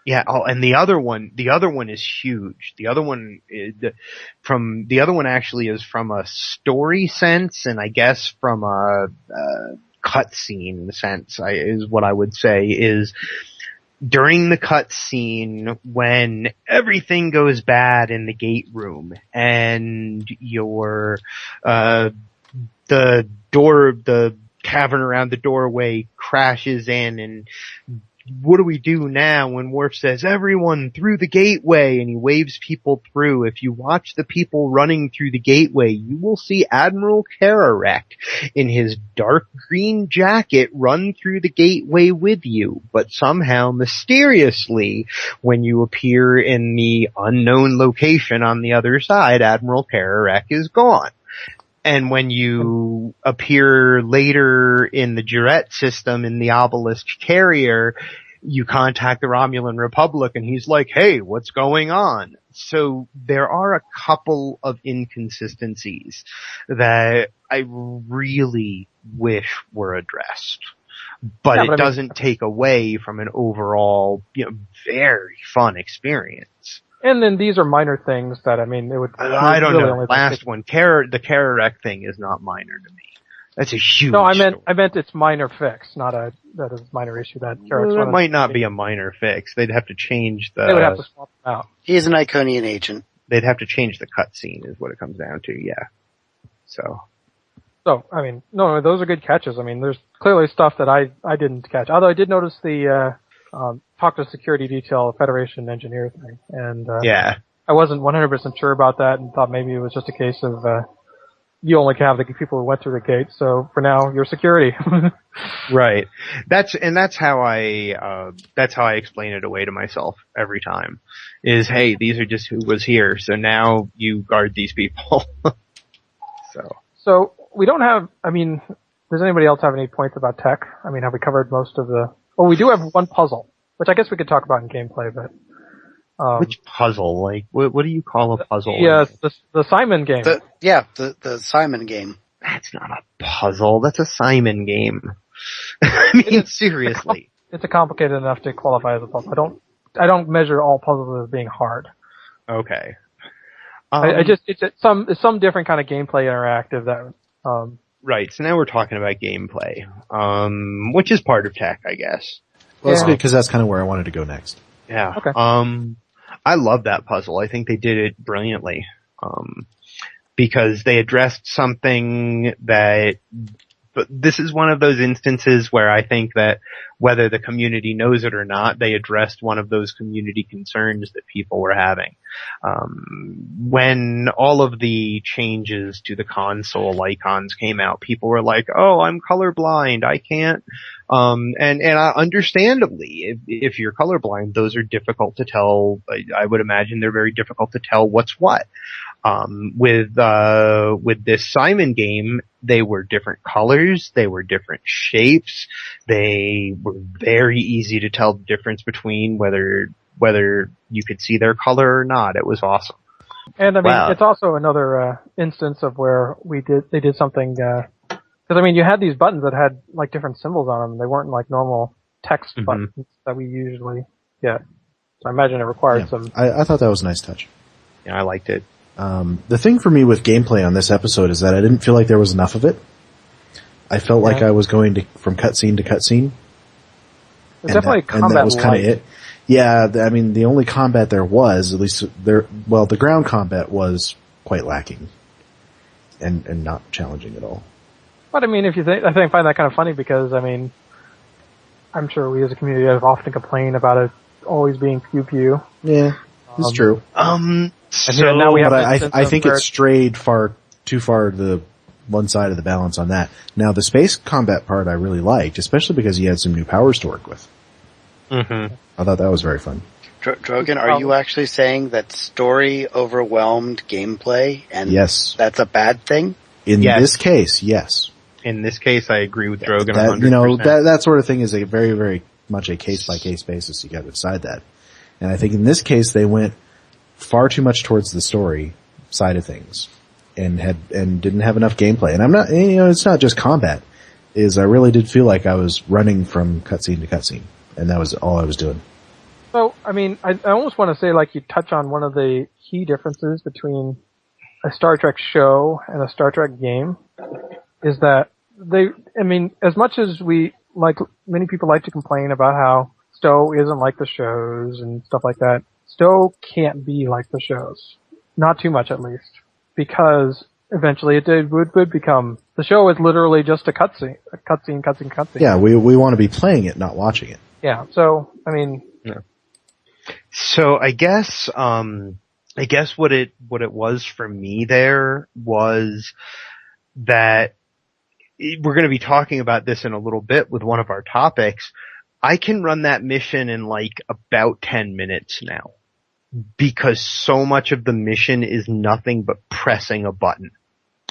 Yeah. Oh, and the other one is huge. The other one actually is from a story sense, and I guess from a cutscene sense, is what I would say is. During the cutscene, when everything goes bad in the gate room and the cavern around the doorway crashes in, and what do we do now when Worf says, everyone through the gateway, and he waves people through? If you watch the people running through the gateway, you will see Admiral Kararek in his dark green jacket run through the gateway with you. But somehow, mysteriously, when you appear in the unknown location on the other side, Admiral Kararek is gone. And when you appear later in the Juret system in the Obelisk carrier, you contact the Romulan Republic and he's like, hey, what's going on? So there are a couple of inconsistencies that I really wish were addressed. But it doesn't take away from an overall, very fun experience. And then these are minor things that, it would... I don't know. The last one, the Kararek thing is not minor to me. That's a huge No, I story. meant it's minor fix, not that is a minor issue that Karek's It might not be a minor fix. They'd have to change They would have to swap them out. He's an Iconian agent. They'd have to change the cutscene is what it comes down to, yeah. So, no, those are good catches. There's clearly stuff that I didn't catch. Although I did notice the, talk to security detail Federation engineer thing. And, yeah. I wasn't 100% sure about that and thought maybe it was just a case of, you only have the people who went through the gate, so for now, you're security. Right. That's how I explain it away to myself every time. Is, hey, these are just who was here, so now you guard these people. So we don't have, does anybody else have any points about tech? Have we covered most of the, we do have one puzzle, which I guess we could talk about in gameplay, but, which puzzle? Like, what do you call a puzzle? Yes, the Simon game. The Simon game. That's not a puzzle. That's a Simon game. Seriously. It's complicated enough to qualify as a puzzle. I don't measure all puzzles as being hard. Okay. It's some different kind of gameplay interactive that, Right, so now we're talking about gameplay, which is part of tech, I guess. Well, that's good, because that's kind of where I wanted to go next. Yeah. Okay. I love that puzzle. I think they did it brilliantly. Because they addressed something that, but this is one of those instances where I think that whether the community knows it or not, they addressed one of those community concerns that people were having. When all of the changes to the console icons came out, people were like, oh, I'm colorblind. I can't. And understandably, if you're colorblind, those are difficult to tell. I would imagine they're very difficult to tell what's what. With this Simon game, they were different colors, they were different shapes, they were very easy to tell the difference between whether whether you could see their color or not. It was awesome. And I mean, Wow. it's also another instance of where they did something. Because I mean, you had these buttons that had like different symbols on them. They weren't like normal text buttons that we usually get. So I imagine it required some. I thought that was a nice touch. Yeah, I liked it. The thing for me with gameplay on this episode is that I didn't feel like there was enough of it. I felt like I was going from cutscene to cutscene. Definitely combat and that was kind of light. it. Yeah, I mean, the only combat there was, at least the ground combat was quite lacking. And not challenging at all. But I mean, I find that kind of funny because, I mean, I'm sure we as a community have often complained about it always being pew-pew. Yeah, it's true. And now we have But this sense I of think where it strayed too far to the one side of the balance on that. Now, the space combat part I really liked, especially because he had some new powers to work with. Mm-hmm. I thought that was very fun. Drogan, are you actually saying that story overwhelmed gameplay and Yes. that's a bad thing? In Yes. this case, yes. In this case, I agree with Drogan 100%. That sort of thing is a very, very much a case-by-case basis. You got to decide that. And I think in this case, they went far too much towards the story side of things and didn't have enough gameplay. And I'm not, it's not just combat. I really did feel like I was running from cutscene to cutscene. And that was all I was doing. So, I mean, I almost want to say, like, you touch on one of the key differences between a Star Trek show and a Star Trek game, is that as much as many people like to complain about how Stowe isn't like the shows and stuff like that, Stowe can't be like the shows. Not too much, at least. Because eventually it would become, the show is literally just a cutscene. Yeah, we want to be playing it, not watching it. Yeah, so, I mean... Yeah. So I guess what it was for me there was that we're going to be talking about this in a little bit with one of our topics. I can run that mission in like about 10 minutes now because so much of the mission is nothing but pressing a button.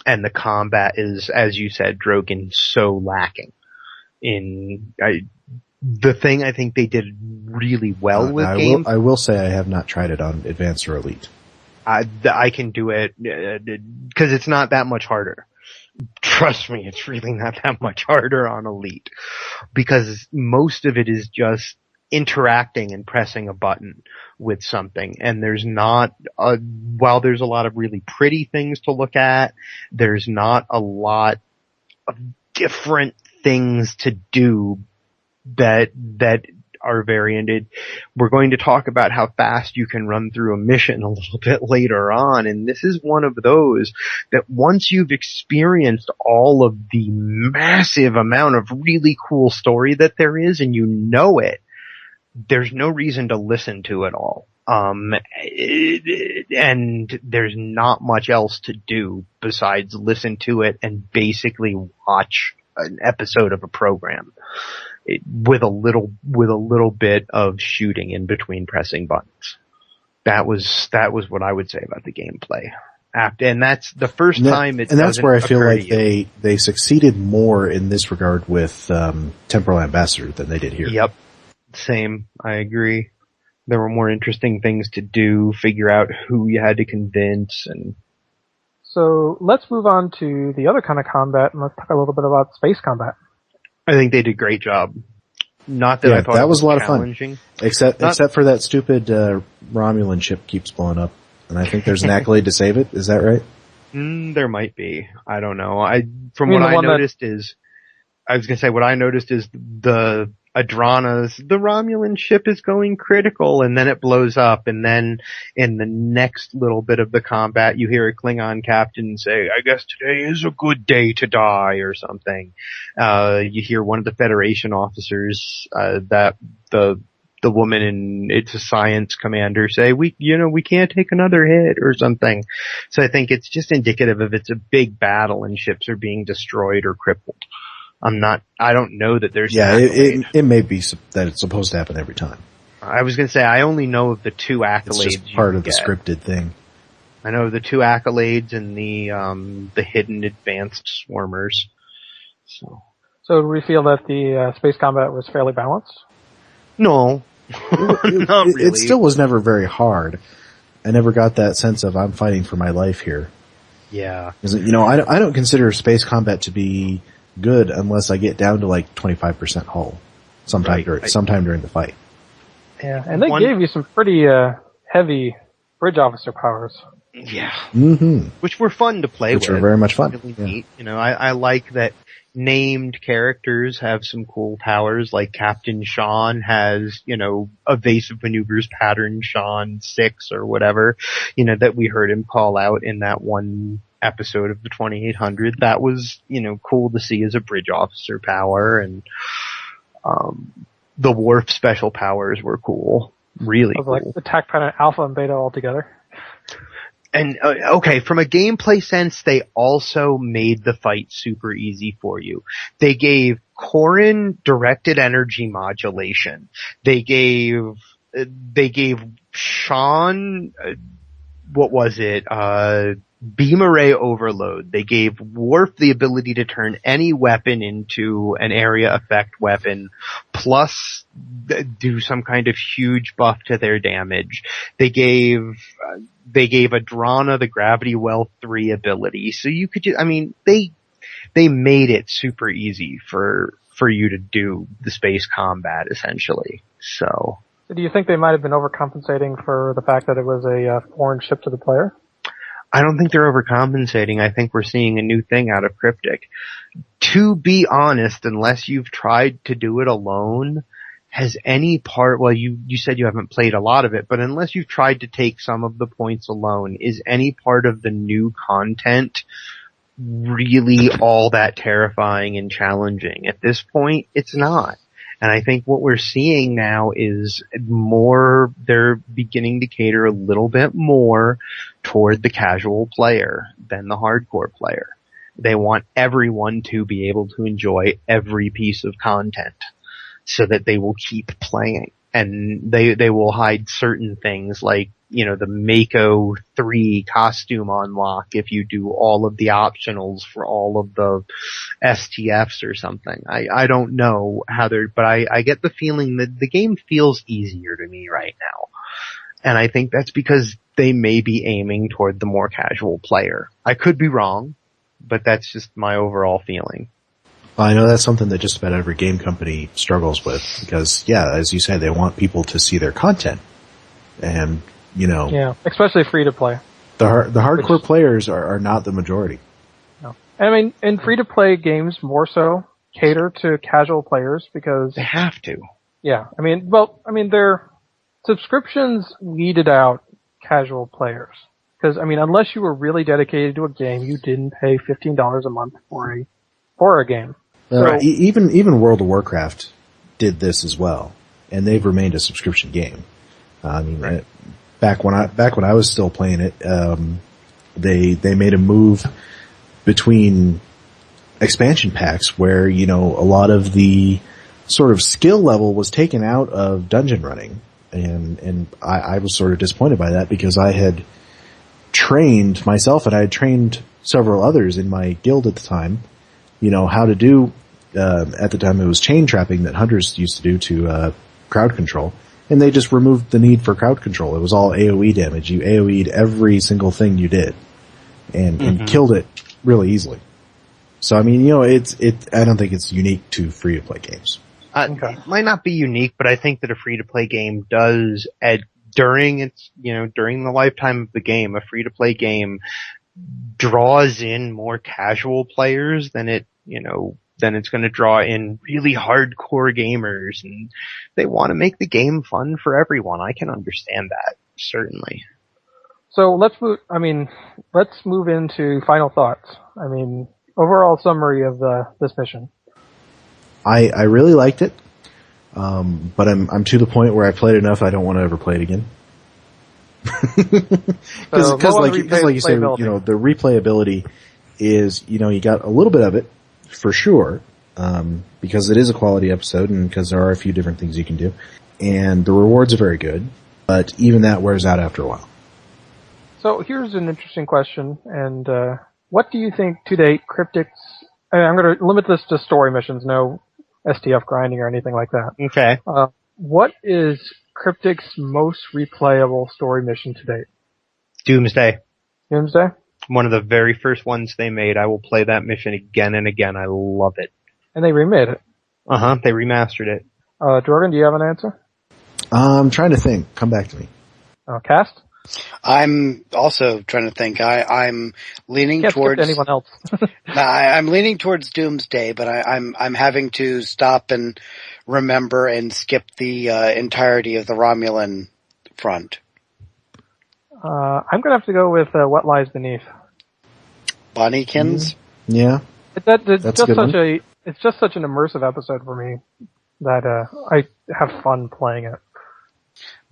And the combat is, as you said, Drogan, so lacking. The thing I think they did really well with games. I will say I have not tried it on Advanced or Elite. I can do it because it's not that much harder. Trust me, it's really not that much harder on Elite because most of it is just interacting and pressing a button with something. And there's not, while there's a lot of really pretty things to look at, there's not a lot of different things to do that are varianted. We're going to talk about how fast you can run through a mission a little bit later on, and this is one of those that once you've experienced all of the massive amount of really cool story that there is and you know it, there's no reason to listen to it all. And there's not much else to do besides listen to it and basically watch an episode of a program. With a little bit of shooting in between pressing buttons. That was what I would say about the gameplay. And that's the first time it. And that's where I feel like they succeeded more in this regard with Temporal Ambassador than they did here. Yep, same. I agree. There were more interesting things to do, figure out who you had to convince, and. So let's move on to the other kind of combat, and let's talk a little bit about space combat. I think they did a great job. Not that I thought that it was a lot of fun. Except for that stupid Romulan ship keeps blowing up, and I think there's an accolade to save it. Is that right? There might be. I don't know. What I noticed is the the Romulan ship is going critical, and then it blows up, and then in the next little bit of the combat, you hear a Klingon captain say, "I guess today is a good day to die," or something. You hear one of the Federation officers, that the woman in It's a Science commander say, we can't take another hit or something. So I think it's just indicative of it's a big battle and ships are being destroyed or crippled. I don't know that there's... Yeah, it may be that it's supposed to happen every time. I was going to say, I only know of the two accolades. It's just part of the scripted thing. I know the two accolades and the hidden advanced swarmers. So do we feel that the space combat was fairly balanced? No, Not really. It still was never very hard. I never got that sense of I'm fighting for my life here. Yeah. Because, I don't consider space combat to be good unless I get down to like 25% hull sometime during the fight. Yeah, and they gave you some pretty heavy bridge officer powers. Yeah. Mm-hmm. Which were fun to play with. Which were very much fun. Really neat. I like that named characters have some cool powers, like Captain Sean has, evasive maneuvers pattern Sean 6 or whatever, that we heard him call out in that one episode of the 2800. That was, cool to see as a bridge officer power, and the Worf special powers were cool. Really cool. Like attack pattern Alpha and Beta all together. And, okay, from a gameplay sense, they also made the fight super easy for you. They gave Corrin directed energy modulation. They gave Sean, what was it, beam array overload. They gave Worf the ability to turn any weapon into an area effect weapon, plus do some kind of huge buff to their damage. They gave Adrana the Gravity Well 3 ability. So you could they made it super easy for you to do the space combat, essentially. So do you think they might have been overcompensating for the fact that it was a foreign ship to the player? I don't think they're overcompensating. I think we're seeing a new thing out of Cryptic. To be honest, unless you've tried to do it alone, has any part, well, you said you haven't played a lot of it, but unless you've tried to take some of the points alone, is any part of the new content really all that terrifying and challenging? At this point, it's not. And I think what we're seeing now is they're beginning to cater a little bit more toward the casual player than the hardcore player. They want everyone to be able to enjoy every piece of content so that they will keep playing. And they will hide certain things like, the Mako 3 costume unlock if you do all of the optionals for all of the STFs or something. I don't know how but I get the feeling that the game feels easier to me right now. And I think that's because they may be aiming toward the more casual player. I could be wrong, but that's just my overall feeling. Well, I know that's something that just about every game company struggles with because, yeah, as you say, they want people to see their content. And, Yeah, especially free to play. The hardcore players are not the majority. No. And free to play games more so cater to casual players because they have to. Yeah. Their subscriptions weeded out casual players. Because, unless you were really dedicated to a game, you didn't pay $15 a month for a game. Even World of Warcraft did this as well, and they've remained a subscription game. Right. Back when I was still playing it, they made a move between expansion packs where a lot of the sort of skill level was taken out of dungeon running, and I was sort of disappointed by that because I had trained myself and I had trained several others in my guild at the time. How to do, at the time it was chain trapping that hunters used to do to, crowd control. And they just removed the need for crowd control. It was all AoE damage. You AoE'd every single thing you did. And killed it really easily. So, I don't think it's unique to free to play games. It might not be unique, but I think that a free to play game does, during the lifetime of the game, a free to play game draws in more casual players than it's going to draw in really hardcore gamers, and they want to make the game fun for everyone. I can understand that, certainly. So let's move into final thoughts. Overall summary of this mission. I really liked it, but I'm to the point where I played enough. I don't want to ever play it again. Because like you say, the replayability is, you got a little bit of it for sure, because it is a quality episode and because there are a few different things you can do, and the rewards are very good, but even that wears out after a while. So here's an interesting question, and what do you think to date Cryptic's? I'm going to limit this to story missions, no STF grinding or anything like that. Okay. what is Cryptic's most replayable story mission to date? Doomsday. Doomsday? One of the very first ones they made. I will play that mission again and again. I love it. And they remade it. Uh-huh. They remastered it. Jordan, do you have an answer? I'm trying to think. Come back to me. Cast? I'm also trying to think. I'm leaning Can't towards skip to anyone else. I'm leaning towards Doomsday, but I'm having to stop and remember and skip the entirety of the Romulan front. I'm gonna have to go with What Lies Beneath. Bonniekins? Yeah. It's just such an immersive episode for me that I have fun playing it.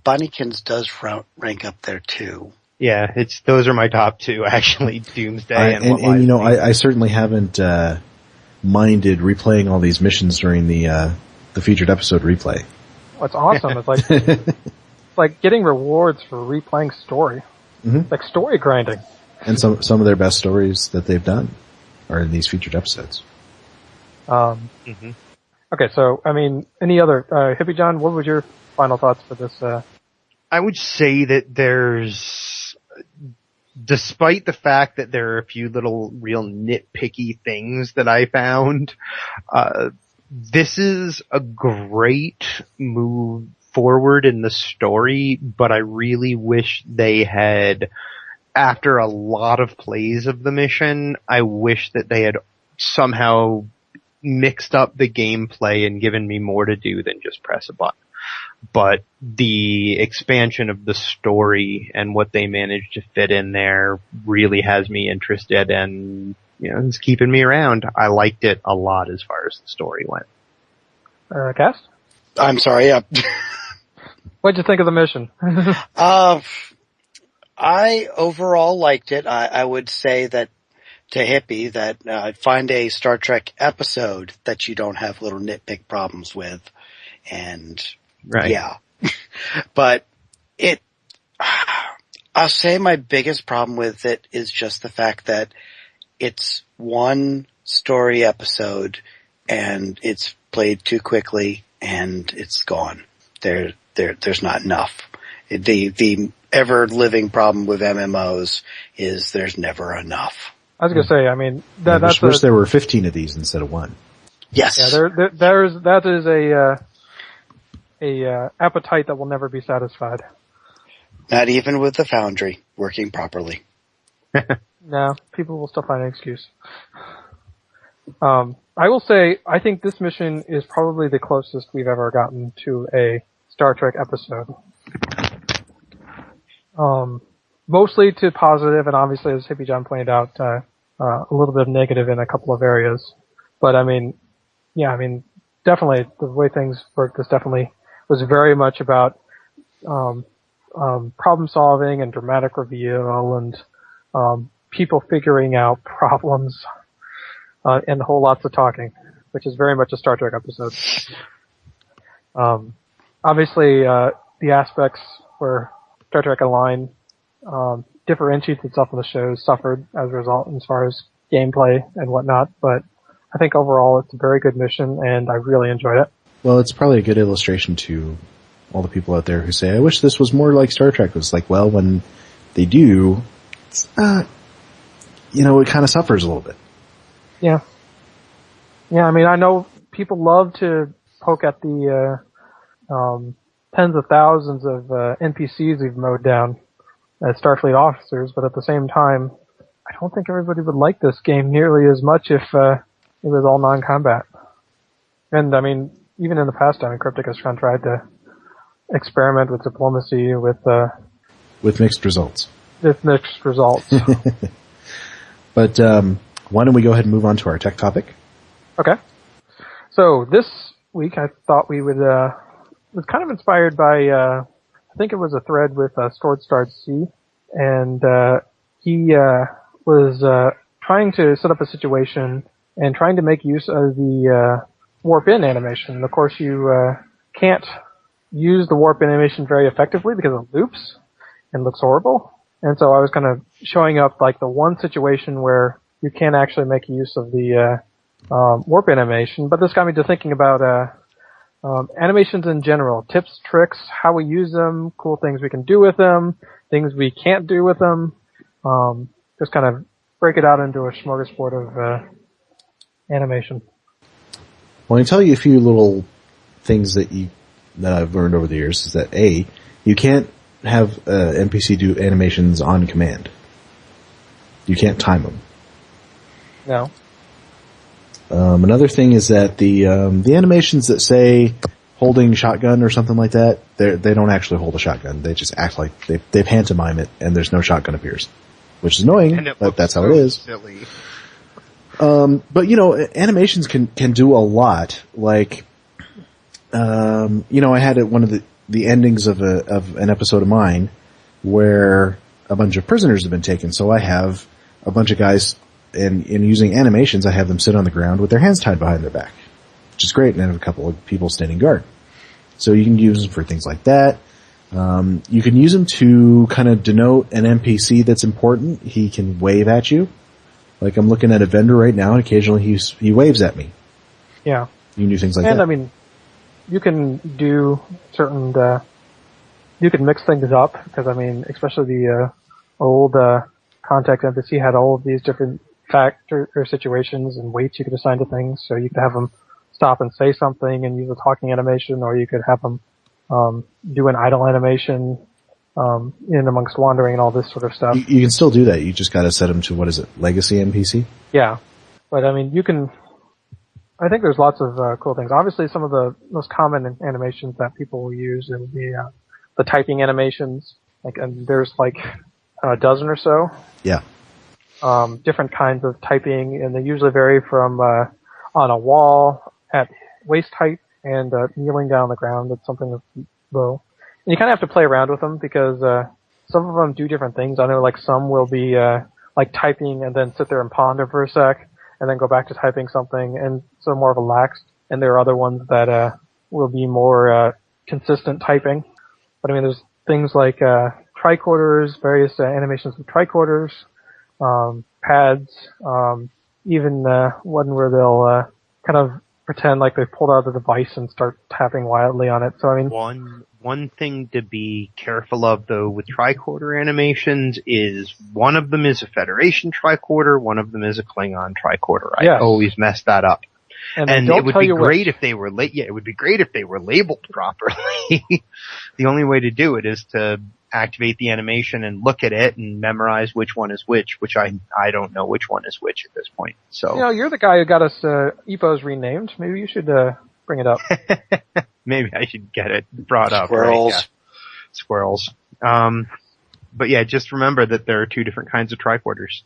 Bonniekins does rank up there too. Yeah, those are my top two actually. Doomsday and What Lies you know, Beneath. I certainly haven't minded replaying all these missions during the featured episode replay. What's awesome is it's like getting rewards for replaying story. Mm-hmm. Like story grinding. And some of their best stories that they've done are in these featured episodes. Okay, so, I mean, any other, Hippiejohn, what was your final thoughts for this, I would say that despite the fact that there are a few little real nitpicky things that I found, this is a great move forward in the story, but I really wish they had, after a lot of plays of the mission, I wish that they had somehow mixed up the gameplay and given me more to do than just press a button. But the expansion of the story and what they managed to fit in there really has me interested, and it's keeping me around. I liked it a lot as far as the story went. Cast? I'm sorry, yeah. What'd you think of the mission? I overall liked it. I would say that to Hippie that find a Star Trek episode that you don't have little nitpick problems with, and right. Yeah. But I'll say my biggest problem with it is just the fact that it's one story episode and it's played too quickly and it's gone. There's not enough. The ever living problem with MMOs is there's never enough. I was gonna say, I mean, I wish there were 15 of these instead of one. Yes. Yeah, that is a appetite that will never be satisfied. Not even with the Foundry working properly. No, people will still find an excuse. I will say, I think this mission is probably the closest we've ever gotten to a Star Trek episode. Mostly to positive, and obviously, as Hippiejohn pointed out, a little bit of negative in a couple of areas. But I mean, definitely the way things work, this definitely was very much about problem solving and dramatic reveal and people figuring out problems and whole lots of talking, which is very much a Star Trek episode. Obviously, the aspects where Star Trek Online differentiates itself from the shows suffered as a result as far as gameplay and whatnot, but I think overall it's a very good mission and I really enjoyed it. Well, it's probably a good illustration to all the people out there who say, I wish this was more like Star Trek. It's like, well, when they do, it's it kind of suffers a little bit. Yeah. Yeah, I mean, I know people love to poke at the tens of thousands of NPCs we've mowed down as Starfleet officers, but at the same time, I don't think everybody would like this game nearly as much if it was all non-combat. And, I mean, even in the past, Cryptic has tried to experiment with diplomacy with mixed results. With mixed results. But why don't we go ahead and move on to our tech topic? Okay. So this week I thought we would was kind of inspired by I think it was a thread with Stored Stars C, and he was trying to set up a situation and trying to make use of the warp in animation. And of course, you can't use the warp in animation very effectively because it loops and looks horrible. And so I was kind of showing up like the one situation where you can actually make use of the warp animation. But this got me to thinking about Animations in general, tips, tricks, how we use them, cool things we can do with them, things we can't do with them. Just kind of break it out into a smorgasbord of animation. Well, I can tell you a few little things that I've learned over the years is that A, you can't have NPC do animations on command. You can't time them. No. Another thing is that the animations that say holding shotgun or something like that, they don't actually hold a shotgun. They just act like they pantomime it, and there's no shotgun appears, which is annoying, but that's how it is. Silly. But animations can do a lot. Like, I had one of the endings of an episode of mine where a bunch of prisoners have been taken. So I have a bunch of guys, and in using animations, I have them sit on the ground with their hands tied behind their back, which is great. And I have a couple of people standing guard. So you can use them for things like that. You can use them to kind of denote an NPC that's important. He can wave at you. Like I'm looking at a vendor right now, and occasionally he waves at me. Yeah. You can do things like that. And I mean, you can do certain, you can mix things up, because I mean, especially the old Contact NPC had all of these different factor or situations and weights you could assign to things, so you could have them stop and say something and use a talking animation, or you could have them do an idle animation in amongst wandering and all this sort of stuff. You can still do that. You just got to set them to, what is it, Legacy NPC? Yeah. But I mean, I think there's lots of cool things. Obviously, some of the most common animations that people will use will be the typing animations. And there's like a dozen or so. Yeah. Different kinds of typing, and they usually vary from on a wall at waist height and kneeling down on the ground at something that's low. And you kind of have to play around with them, because some of them do different things. I know like some will be like typing and then sit there and ponder for a sec, and then go back to typing something, and so more relaxed. And there are other ones that will be more consistent typing. But I mean, there's things like tricorders, various animations of tricorders, pads, even one where they'll kind of pretend like they've pulled out the device and start tapping wildly on it. So I mean, one thing to be careful of though with tricorder animations is one of them is a Federation tricorder, one of them is a Klingon tricorder. I always mess that up. And it would be great if they were it would be great if they were labeled properly. The only way to do it is to activate the animation and look at it and memorize which one is which I don't know which one is which at this point. So you're the guy who got us EPOs renamed. Maybe you should bring it up. Maybe I should get it brought up. Squirrels. Right? Yeah. Squirrels. But yeah, just remember that there are two different kinds of tricorders.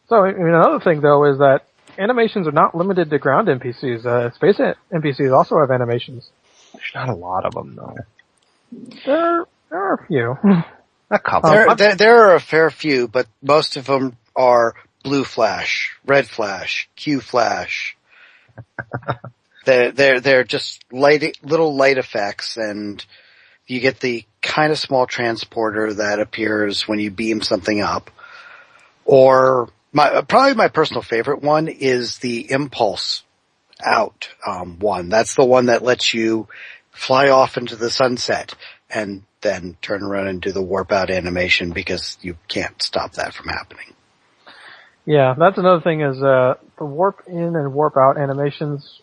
So I mean, another thing though is that animations are not limited to ground NPCs. Space NPCs also have animations. There's not a lot of them though. There are a few. A couple. There are a fair few, but most of them are blue flash, red flash, Q flash. They're just little light effects, and you get the kind of small transporter that appears when you beam something up. Or probably my personal favorite one is the impulse out one. That's the one that lets you fly off into the sunset and then turn around and do the warp out animation, because you can't stop that from happening. Yeah, that's another thing is the warp in and warp out animations.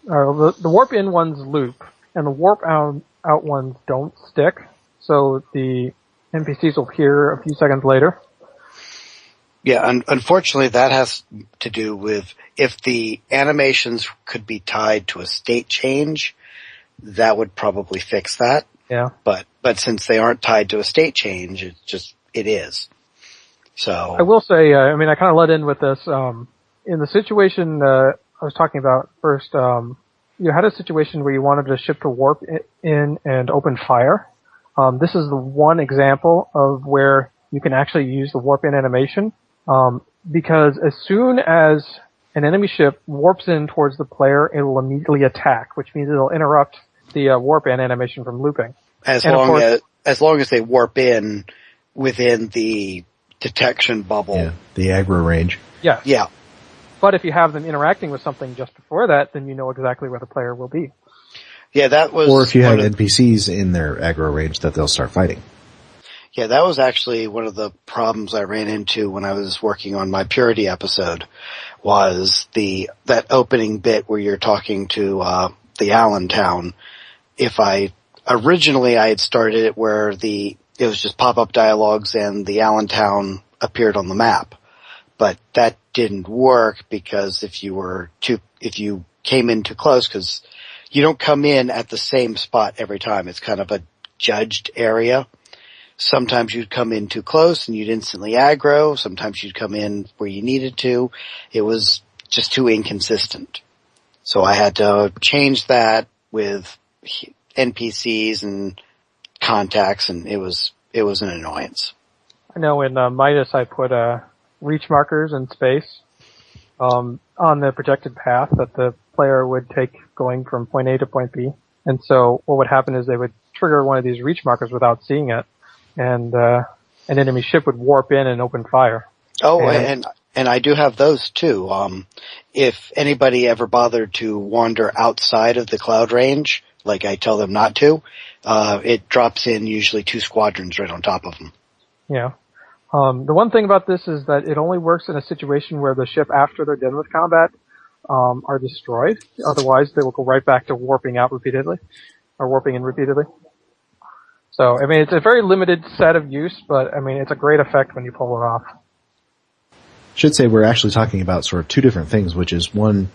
The warp in ones loop, and the warp out ones don't stick. So the NPCs will appear a few seconds later. Yeah, unfortunately that has to do with if the animations could be tied to a state change, that would probably fix that. Yeah. But since they aren't tied to a state change, it is. So I will say, I mean, I kind of led in with this. In the situation I was talking about first, you had a situation where you wanted to ship to warp in and open fire. This is the one example of where you can actually use the warp in animation, because as soon as an enemy ship warps in towards the player, it will immediately attack, which means it'll interrupt the warp in animation from looping. As long as they warp in within the detection bubble. Yeah, the aggro range. Yeah. Yeah. But if you have them interacting with something just before that, then you know exactly where the player will be. Yeah, that was... Or if you have NPCs in their aggro range that they'll start fighting. Yeah, that was actually one of the problems I ran into when I was working on my Purity episode, was that opening bit where you're talking to the Allentown. Originally I had started it where it was just pop-up dialogues and the Allentown appeared on the map. But that didn't work because if you came in too close, because you don't come in at the same spot every time. It's kind of a judged area. Sometimes you'd come in too close and you'd instantly aggro. Sometimes you'd come in where you needed to. It was just too inconsistent. So I had to change that with NPCs and contacts, and it was an annoyance. I know in Midas I put reach markers in space on the projected path that the player would take going from point A to point B. And so what would happen is they would trigger one of these reach markers without seeing it, and an enemy ship would warp in and open fire. Oh, and I do have those too. If anybody ever bothered to wander outside of the cloud range, like I tell them not to, it drops in usually 2 squadrons right on top of them. Yeah. The one thing about this is that it only works in a situation where the ship, after they're done with combat, are destroyed. Otherwise, they will go right back to warping out repeatedly, or warping in repeatedly. So, I mean, it's a very limited set of use, but, I mean, it's a great effect when you pull it off. Should say we're actually talking about sort of 2 different things, which is one,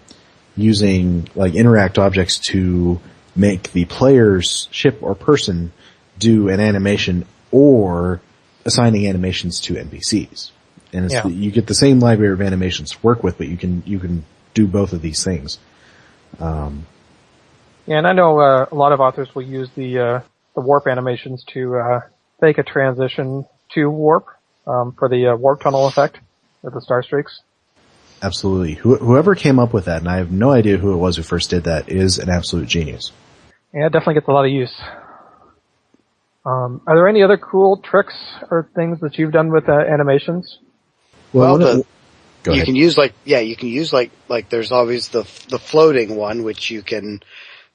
using like interact objects to make the player's ship or person do an animation, or assigning animations to NPCs. And you get the same library of animations to work with, but you can do both of these things. Yeah, and I know a lot of authors will use the warp animations to fake a transition to warp for the warp tunnel effect with the star streaks. Absolutely. Whoever came up with that, and I have no idea who it was who first did that, is an absolute genius. Yeah, it definitely gets a lot of use. Are there any other cool tricks or things that you've done with animations? Well, you can use there's always the floating one, which you can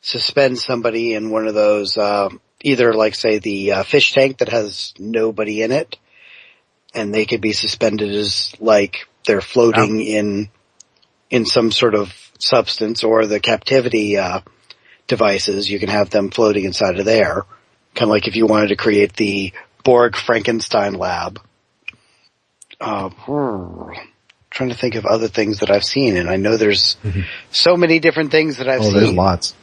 suspend somebody in one of those, either like say the fish tank that has nobody in it, and they could be suspended as like they're floating in some sort of substance, or the captivity devices, you can have them floating inside of there. Kind of like if you wanted to create the Borg Frankenstein lab. Trying to think of other things that I've seen, and I know there's so many different things that I've seen. Oh, there's lots.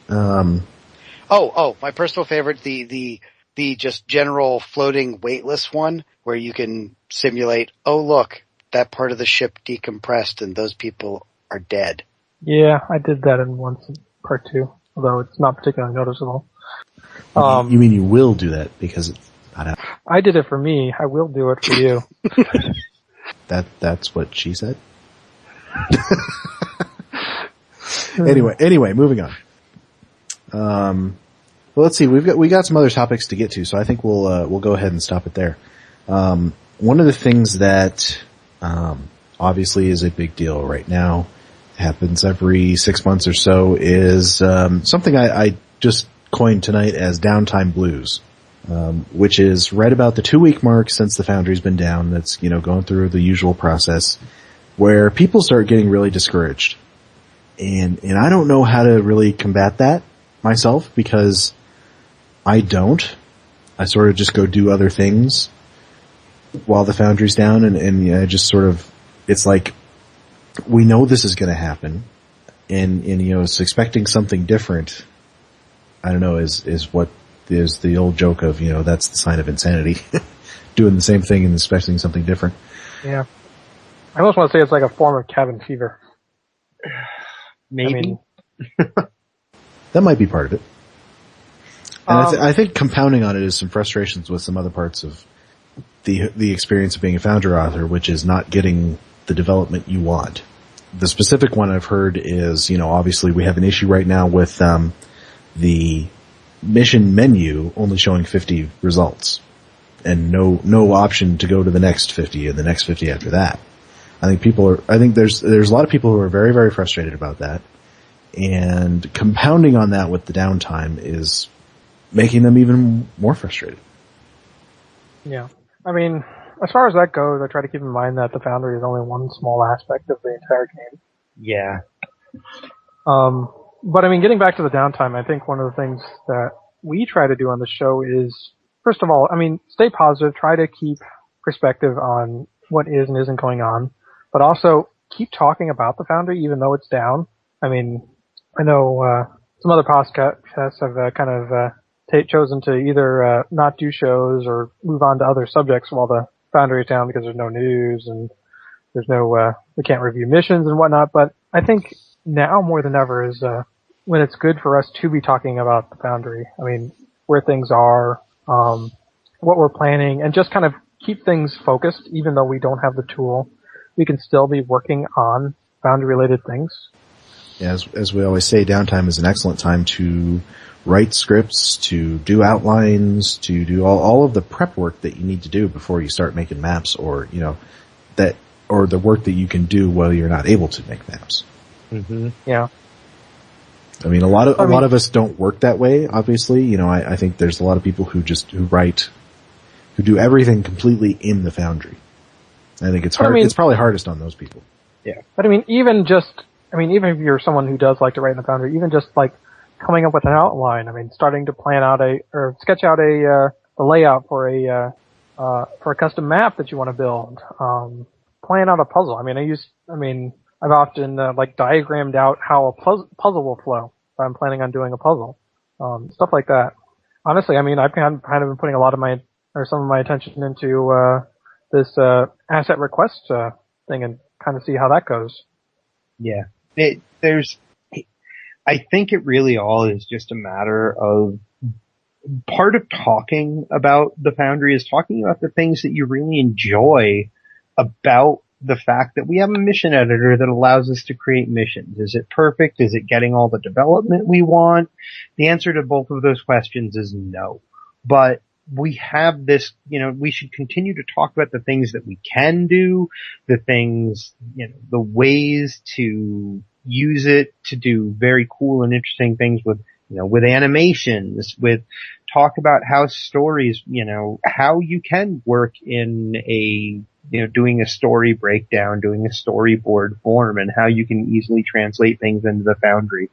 My personal favorite, the just general floating weightless one, where you can simulate, oh look, that part of the ship decompressed and those people are dead. Yeah, I did that in part 2, although it's not particularly noticeable. You mean you will do that because it's not out? I did it for me. I will do it for you. That's what she said. Anyway, moving on. Well, let's see. We got some other topics to get to, so I think we'll go ahead and stop it there. One of the things that obviously is a big deal right now, happens every 6 months or so, is something I just coined tonight as Downtime Blues, which is right about the 2-week mark since the Foundry's been down. That's, going through the usual process where people start getting really discouraged. And I don't know how to really combat that myself, because I don't. I sort of just go do other things while the Foundry's down, and I just sort of, it's like, we know this is gonna happen, and it's expecting something different, I don't know, is what is the old joke of, that's the sign of insanity. Doing the same thing and expecting something different. Yeah. I almost want to say it's like a form of cabin fever. Maybe. That might be part of it. And I think compounding on it is some frustrations with some other parts of the experience of being a Foundry author, which is not getting the development you want. The specific one I've heard is, obviously we have an issue right now with the mission menu only showing 50 results, and no option to go to the next 50 and the next 50 after that. I think there's a lot of people who are very, very frustrated about that. And compounding on that with the downtime is making them even more frustrated. Yeah. I mean, as far as that goes, I try to keep in mind that the Foundry is only one small aspect of the entire game. Yeah. But I mean, getting back to the downtime, I think one of the things that we try to do on the show is, first of all, I mean, stay positive, try to keep perspective on what is and isn't going on, but also keep talking about the Foundry even though it's down. I mean, I know some other podcasts have kind of chosen to either not do shows or move on to other subjects while the Foundry is down because there's no news and there's no we can't review missions and whatnot. But I think now more than ever is when it's good for us to be talking about the Foundry. I mean, where things are, what we're planning, and just kind of keep things focused. Even though we don't have the tool, we can still be working on Foundry-related things. As we always say, downtime is an excellent time to write scripts, to do outlines, to do all of the prep work that you need to do before you start making maps, or or the work that you can do while you're not able to make maps. Mm-hmm. Yeah. I mean, a lot of us don't work that way. Obviously, I think there's a lot of people who do everything completely in the Foundry. I think it's hard. It's probably hardest on those people. Yeah. But I mean, even if you're someone who does like to write in the Foundry, even just like coming up with an outline, I mean, starting to plan out sketch out a layout for a custom map that you want to build, plan out a puzzle. I mean, I've often diagrammed out how a puzzle will flow if I'm planning on doing a puzzle, stuff like that. Honestly, I mean, I've kind of been putting a lot of some of my attention into this asset request thing and kind of see how that goes. Yeah. I think it really all is just a matter of part of talking about the Foundry is talking about the things that you really enjoy about the fact that we have a mission editor that allows us to create missions. Is it perfect? Is it getting all the development we want? The answer to both of those questions is no. But we have this, we should continue to talk about the things that we can do, the things, the ways to use it to do very cool and interesting things with animations, talk about how stories, how you can work in doing a story breakdown, doing a storyboard form, and how you can easily translate things into the Foundry.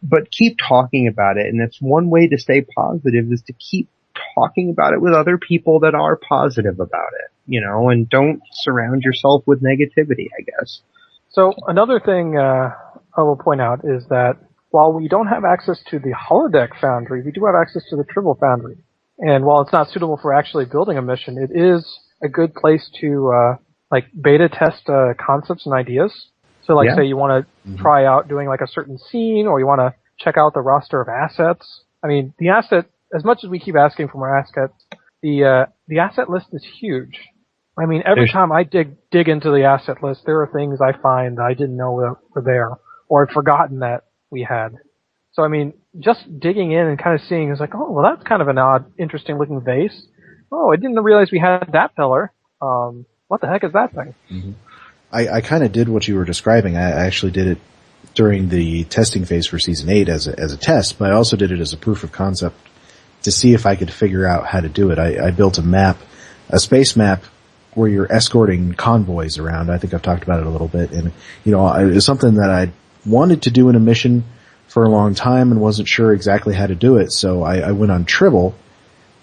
But keep talking about it, and that's one way to stay positive is to keep talking about it with other people that are positive about it, and don't surround yourself with negativity, I guess. So another thing I will point out is that while we don't have access to the holodeck Foundry, we do have access to the Tribble Foundry. And while it's not suitable for actually building a mission, it is a good place to beta test concepts and ideas. So say you want to try out doing a certain scene, or you want to check out the roster of assets. I mean, the asset, as much as we keep asking for more assets, the asset list is huge. I mean, every time I dig into the asset list, there are things I find that I didn't know were there, or I'd forgotten that we had. So, I mean, just digging in and kind of seeing is oh, well, that's kind of an odd, interesting looking vase. Oh, I didn't realize we had that pillar. What the heck is that thing? Mm-hmm. I kind of did what you were describing. I actually did it during the testing phase for Season 8 as a test, but I also did it as a proof of concept to see if I could figure out how to do it. I built a space map where you're escorting convoys around. I think I've talked about it a little bit. And, it was something that I wanted to do in a mission for a long time and wasn't sure exactly how to do it. So I went on Tribble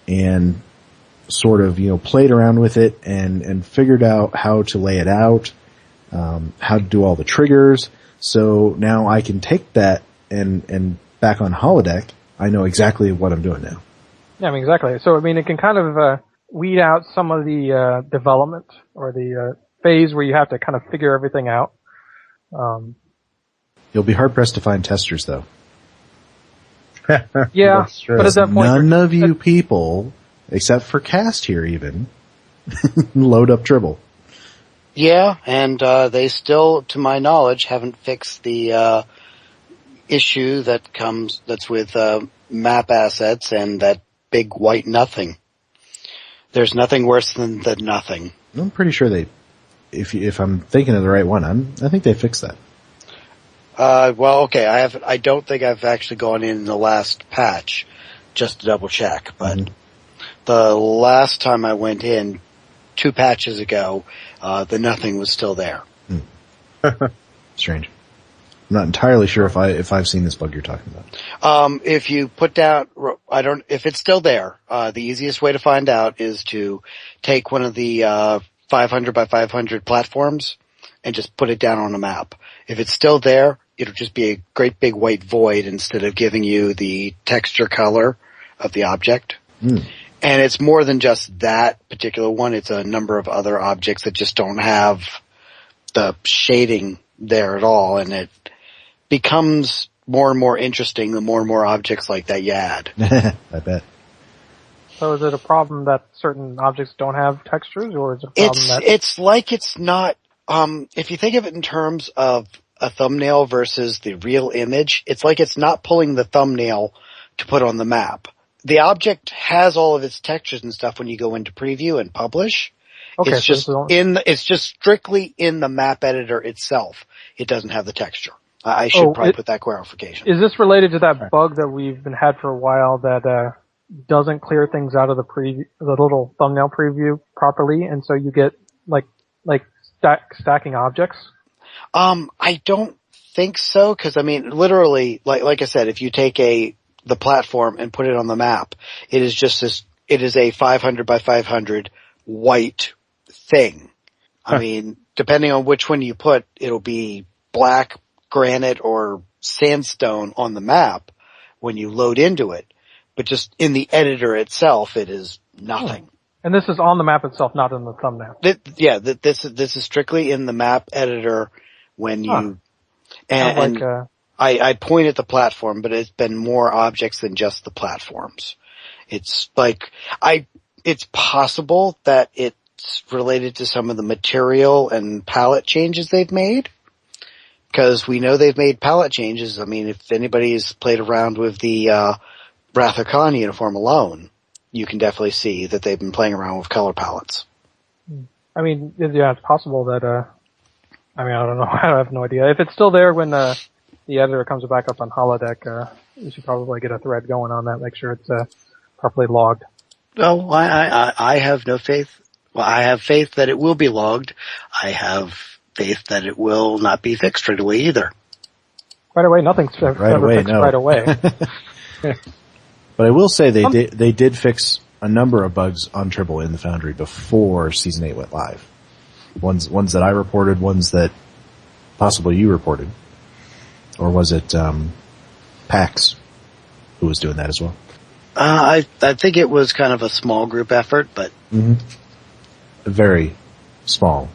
and sort of, played around with it and figured out how to lay it out, how to do all the triggers. So now I can take that and back on holodeck, I know exactly what I'm doing now. Yeah, I mean, exactly. So, I mean, it can kind of weed out some of the development or the phase where you have to kind of figure everything out. You'll be hard-pressed to find testers, though. Yeah, but at that point... None of you people, except for Cast here even, load up Tribble. Yeah, and they still, to my knowledge, haven't fixed the issue that's with map assets and that big white nothing. There's nothing worse than the nothing. I'm pretty sure if I'm thinking of the right one, I think they fixed that. Well, okay, I don't think I've actually gone in the last patch just to double check, but the last time I went in 2 patches ago, the nothing was still there. Strange. I'm not entirely sure if I've seen this bug you're talking about. If you put down, if it's still there, the easiest way to find out is to take one of the 500 by 500 platforms and just put it down on a map. If it's still there, it'll just be a great big white void instead of giving you the texture color of the object. And it's more than just that particular one. It's a number of other objects that just don't have the shading there at all, and it becomes more and more interesting the more and more objects like that you add. I bet. So is it a problem that certain objects don't have textures, or is it a problem that... It's like it's not, if you think of it in terms of a thumbnail versus the real image, it's like it's not pulling the thumbnail to put on the map. The object has all of its textures and stuff when you go into preview and publish. Okay, It's just strictly in the map editor itself. It doesn't have the texture. I should probably put that clarification. Is this related to that bug that we've had for a while that doesn't clear things out of the little thumbnail preview properly, and so you get like stacking objects? I don't think so, because I mean, literally, like I said, if you take the platform and put it on the map, it is a 500 by 500 white thing. I mean, depending on which one you put, it'll be black, granite, or sandstone on the map when you load into it. But just in the editor itself, it is nothing. And this is on the map itself, not in the thumbnail. This is strictly in the map editor when you, I point at the platform, but it's been more objects than just the platforms. It's like, it's possible that it's related to some of the material and palette changes they've made. Because we know they've made palette changes. I mean, if anybody's played around with the Wrath of Khan uniform alone, you can definitely see that they've been playing around with color palettes. I mean, yeah, it's possible that, I don't know. I have no idea. If it's still there when the editor comes back up on holodeck, you should probably get a thread going on that, make sure it's properly logged. No, I have no faith. Well, I have faith that it will be logged. I have faith that it will not be fixed right away either. Right away, nothing's ever fixed right away. But I will say they did fix a number of bugs on Tribble in the Foundry before Season 8 went live. Ones that I reported, ones that possibly you reported. Or was it PAX who was doing that as well? I think it was kind of a small group effort, but... Very small.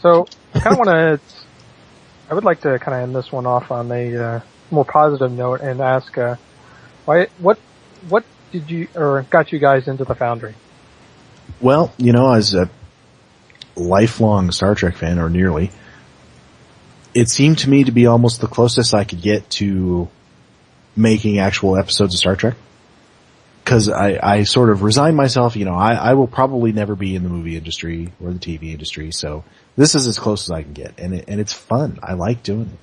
So, I would like to kind of end this one off on a more positive note and ask, what did you, or got you guys into the Foundry? Well, as a lifelong Star Trek fan, or nearly, it seemed to me to be almost the closest I could get to making actual episodes of Star Trek. Because I sort of resigned myself, I will probably never be in the movie industry or the TV industry, so this is as close as I can get, and it's fun. I like doing it.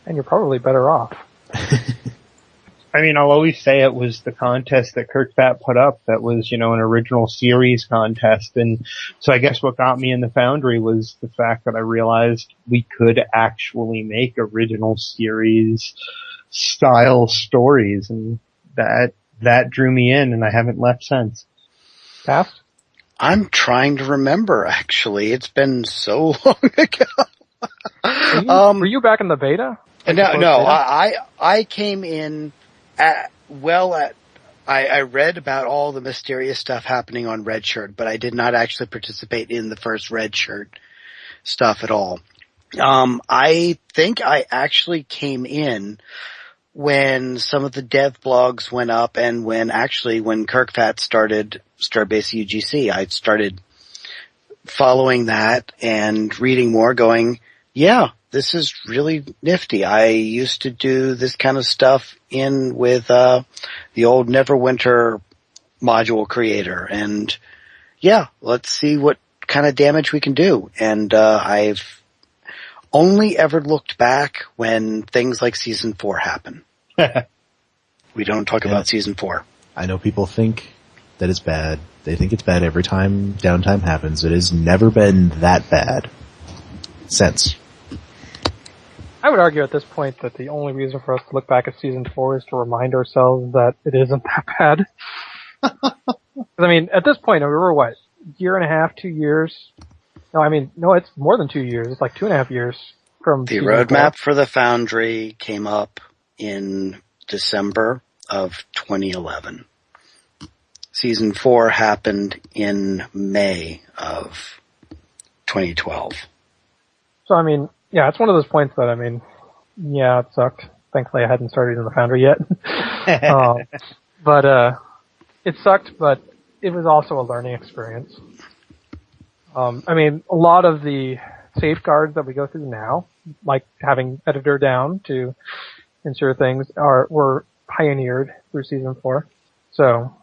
And you're probably better off. I mean, I'll always say it was the contest that Kirk Fat put up that was, an original series contest, and so I guess what got me in the Foundry was the fact that I realized we could actually make original series style stories, and that drew me in, and I haven't left since. Past? I'm trying to remember, actually. It's been so long ago. Were you back in the beta? No, I came in I read about all the mysterious stuff happening on Red Shirt, but I did not actually participate in the first Red Shirt stuff at all. I think I actually came in when some of the dev blogs went up, and when Kirk Fat started Starbase UGC, I started following that and reading more, going, yeah, this is really nifty. I used to do this kind of stuff with the old Neverwinter module creator, and yeah, let's see what kind of damage we can do. And I've only ever looked back when things like Season 4 happen. We don't talk about Season 4. I know people think that it's bad. They think it's bad every time downtime happens. It has never been that bad since. I would argue at this point that the only reason for us to look back at Season 4 is to remind ourselves that it isn't that bad. I mean, at this point, we were what? Year and a half, 2 years? No, it's more than 2 years. It's like 2.5 years from the roadmap for the Foundry came up in December of 2011. Season 4 happened in May of 2012. So, I mean, yeah, it's one of those points that, I mean, yeah, it sucked. Thankfully, I hadn't started in the Foundry yet. But it sucked, but it was also a learning experience. I mean, a lot of the safeguards that we go through now, like having editor down to ensure things were pioneered through Season 4. So,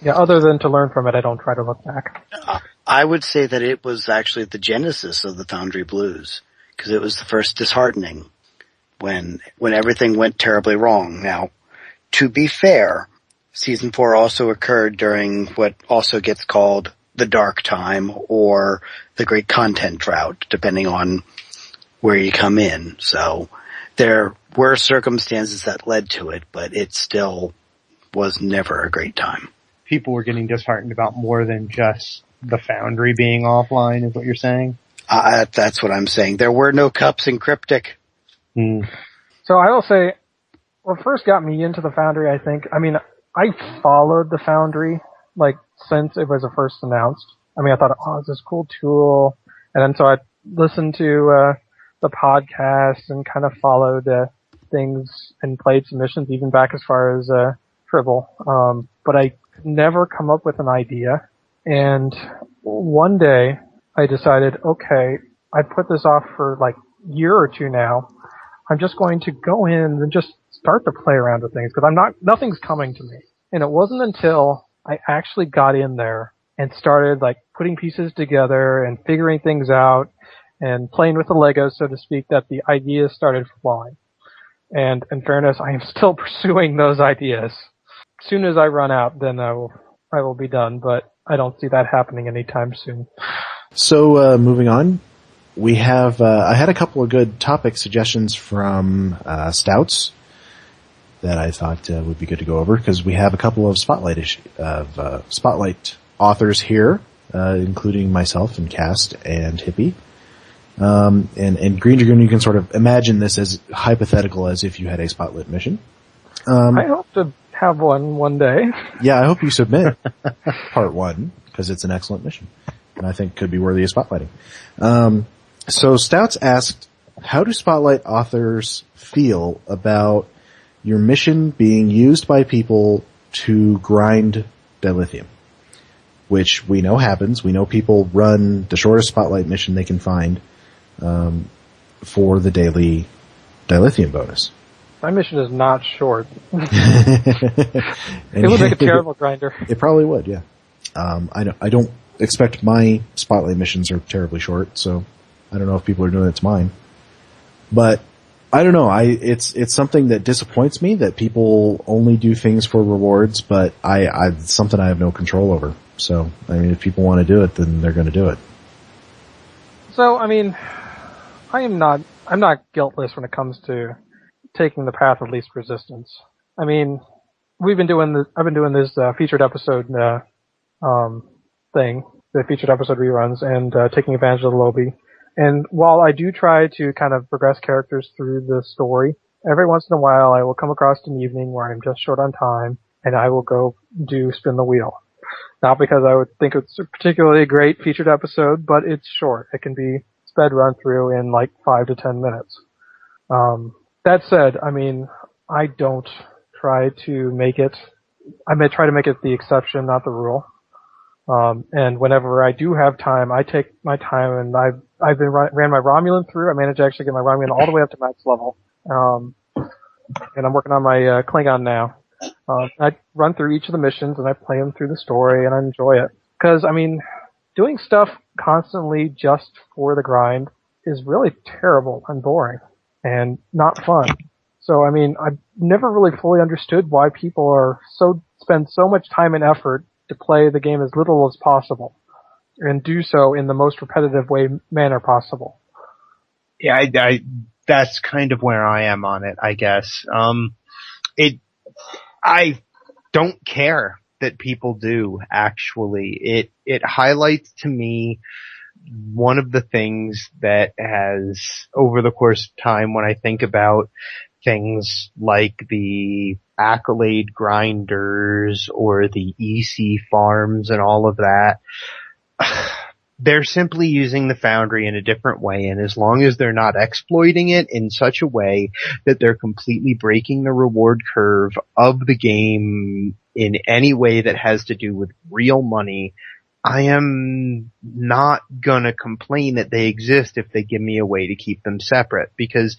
yeah, other than to learn from it, I don't try to look back. I would say that it was actually the genesis of the Foundry Blues, because it was the first disheartening when everything went terribly wrong. Now, to be fair, Season 4 also occurred during what also gets called the dark time or the great content drought, depending on where you come in. So there were circumstances that led to it, but it still was never a great time. People were getting disheartened about more than just the Foundry being offline, is what you're saying? That's what I'm saying. There were no cups in Cryptic. So I will say, what first got me into the Foundry, I followed the Foundry, since it was first announced. I thought, it's this cool tool. And then so I listened to the podcast and kind of followed things and played submissions even back as far as Tribble. But I could never come up with an idea. And one day I decided, okay, I put this off for a year or two now. I'm just going to go in and just start to play around with things because nothing's coming to me. And it wasn't until I actually got in there and started putting pieces together and figuring things out and playing with the Legos, so to speak, that the ideas started flowing. And in fairness, I am still pursuing those ideas. As soon as I run out, then I will be done, but I don't see that happening anytime soon. So, moving on, we have, I had a couple of good topic suggestions from, Stouts that I thought would be good to go over because we have a couple of spotlight authors here, including myself and Cast and Hippie. And Greendragoon, you can sort of imagine this as hypothetical as if you had a spotlight mission. I hope to have one day. Yeah, I hope you submit part 1 because it's an excellent mission and I think could be worthy of spotlighting. So Stouts asked, how do spotlight authors feel about your mission being used by people to grind dilithium? Which we know happens. We know people run the shortest spotlight mission they can find for the daily dilithium bonus. My mission is not short. It would make a terrible grinder. It probably would, yeah. I don't expect my spotlight missions are terribly short, so I don't know if people are doing it to mine. But I don't know. It's something that disappoints me that people only do things for rewards, but it's something I have no control over. So, if people want to do it, then they're going to do it. So, I'm not guiltless when it comes to taking the path of least resistance. I've been doing this featured episode thing, the featured episode reruns, and taking advantage of the lobby. And while I do try to kind of progress characters through the story, every once in a while I will come across an evening where I'm just short on time, and I will go spin the wheel. Not because I would think it's a particularly great featured episode, but it's short. It can be sped run through in 5 to 10 minutes. That said, I don't try to make it, try to make it the exception, not the rule. And whenever I do have time, I take my time, and I've ran my Romulan through. I managed to actually get my Romulan all the way up to max level. And I'm working on my Klingon now. I run through each of the missions and I play them through the story and I enjoy it. Because, doing stuff constantly just for the grind is really terrible and boring and not fun. So, I mean, I've never really fully understood why people spend so much time and effort to play the game as little as possible and do so in the most repetitive manner possible. Yeah, that's kind of where I am on it, I guess. I don't care that people do, actually. It highlights to me one of the things that has, over the course of time, when I think about things like the accolade grinders or the EC farms and all of that, they're simply using the Foundry in a different way, and as long as they're not exploiting it in such a way that they're completely breaking the reward curve of the game in any way that has to do with real money, I am not gonna complain that they exist if they give me a way to keep them separate, because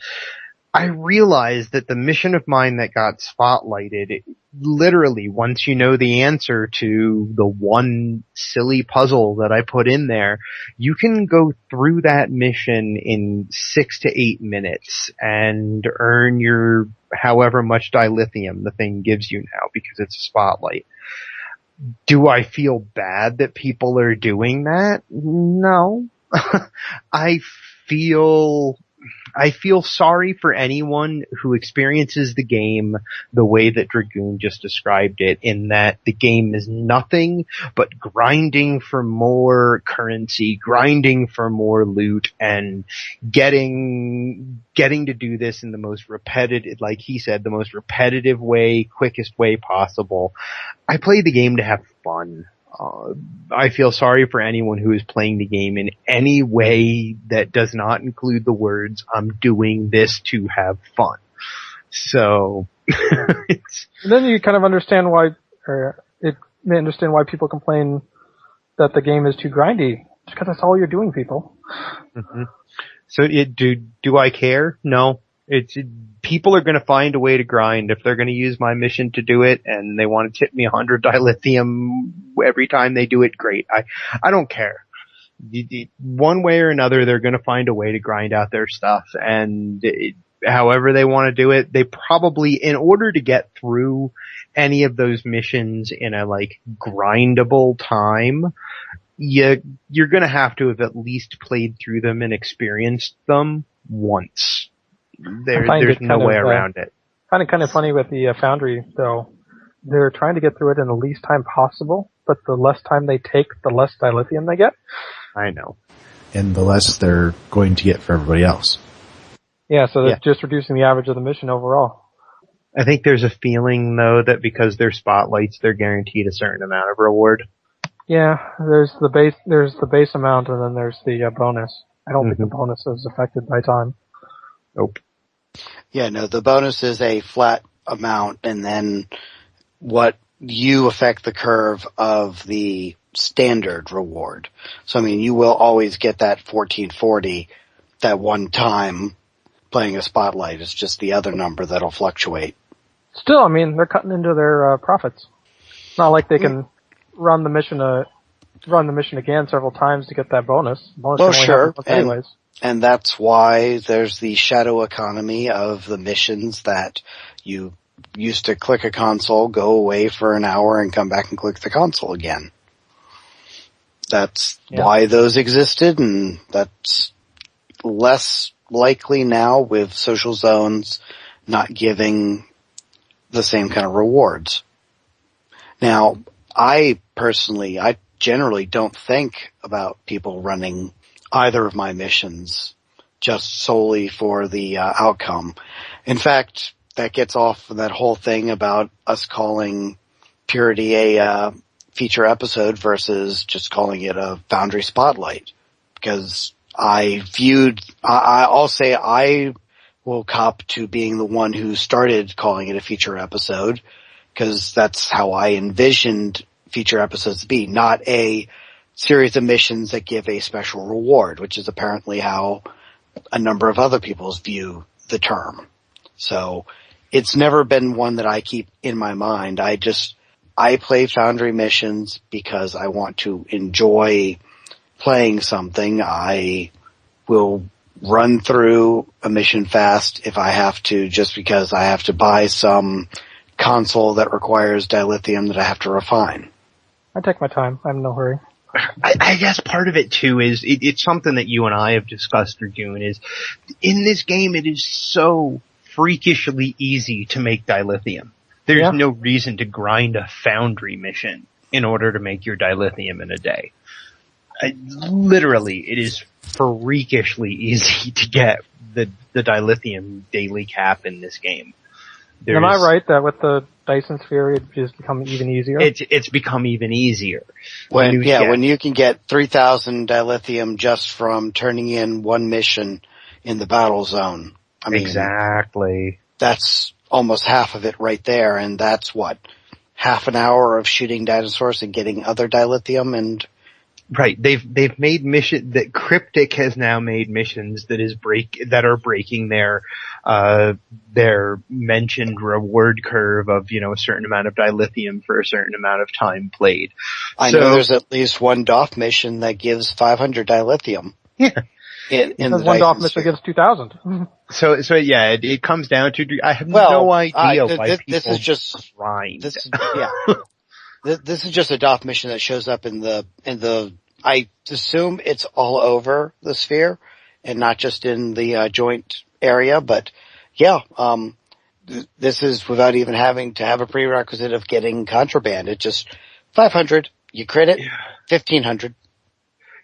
I realized that the mission of mine that got spotlighted, literally, once you know the answer to the one silly puzzle that I put in there, you can go through that mission in 6 to 8 minutes and earn your however much dilithium the thing gives you now because it's a spotlight. Do I feel bad that people are doing that? No. I feel sorry for anyone who experiences the game the way that Dragoon just described it, in that the game is nothing but grinding for more currency, grinding for more loot, and getting to do this in the most repetitive, like he said, the most repetitive way, quickest way possible. I play the game to have fun. I feel sorry for anyone who is playing the game in any way that does not include the words, I'm doing this to have fun. So, And then you kind of understand why people complain that the game is too grindy. Just because that's all you're doing, people. Mm-hmm. So do I care? No. People are going to find a way to grind if they're going to use my mission to do it, and they want to tip me 100 dilithium every time they do it. Great. I don't care. One way or another, they're going to find a way to grind out their stuff, and however they want to do it, they probably, in order to get through any of those missions in a grindable time, you're going to have to have at least played through them and experienced them once. There's no way around it. Kind of funny with the Foundry, though. They're trying to get through it in the least time possible, but the less time they take, the less dilithium they get. I know. And the less they're going to get for everybody else. Yeah, so they're just reducing the average of the mission overall. I think there's a feeling, though, that because they're spotlights, they're guaranteed a certain amount of reward. Yeah, there's the base amount, and then there's the bonus. I don't think the bonus is affected by time. Nope. Yeah, no, the bonus is a flat amount, and then what you affect the curve of the standard reward. So, I mean, you will always get that 1440 that one time playing a spotlight. It's just the other number that'll fluctuate. Still, I mean, they're cutting into their profits. It's not like they can run the mission again several times to get that bonus. Well, sure. Anyways. And that's why there's the shadow economy of the missions that you used to click a console, go away for an hour, and come back and click the console again. That's why those existed, and that's less likely now with social zones not giving the same kind of rewards. Now, I generally don't think about people running either of my missions just solely for the outcome. In fact, that gets off that whole thing about us calling Purity a feature episode versus just calling it a Foundry Spotlight. Because I'll say I will cop to being the one who started calling it a feature episode, because that's how I envisioned feature episodes to be, not a series of missions that give a special reward, which is apparently how a number of other people view the term. So it's never been one that I keep in my mind. I play Foundry missions because I want to enjoy playing something. I will run through a mission fast if I have to, just because I have to buy some console that requires dilithium that I have to refine. I take my time. I'm in no hurry. I guess part of it too is it's something that you and I have discussed, Dragoon, is in this game it is so freakishly easy to make dilithium. There's no reason to grind a Foundry mission in order to make your dilithium in a day. Literally, it is freakishly easy to get the dilithium daily cap in this game. Am I right that with the Dyson Sphere it just become even easier? It's become even easier. When you can get 3,000 dilithium just from turning in one mission in the battle zone. I mean, exactly. That's almost half of it right there, and that's what? Half an hour of shooting dinosaurs and getting other dilithium and... Right, they've made that Cryptic has now made missions that are breaking their mentioned reward curve of, a certain amount of dilithium for a certain amount of time played. I know there's at least one DOF mission that gives 500 dilithium. Yeah. Because one DOF mission gives 2,000. So yeah, it comes down to, I have no idea why people this is just grind. This is just a DOF mission that shows up in the, I assume it's all over the sphere and not just in the joint area, but this is without even having to have a prerequisite of getting contraband. It's just 500, you crit it, 1,500.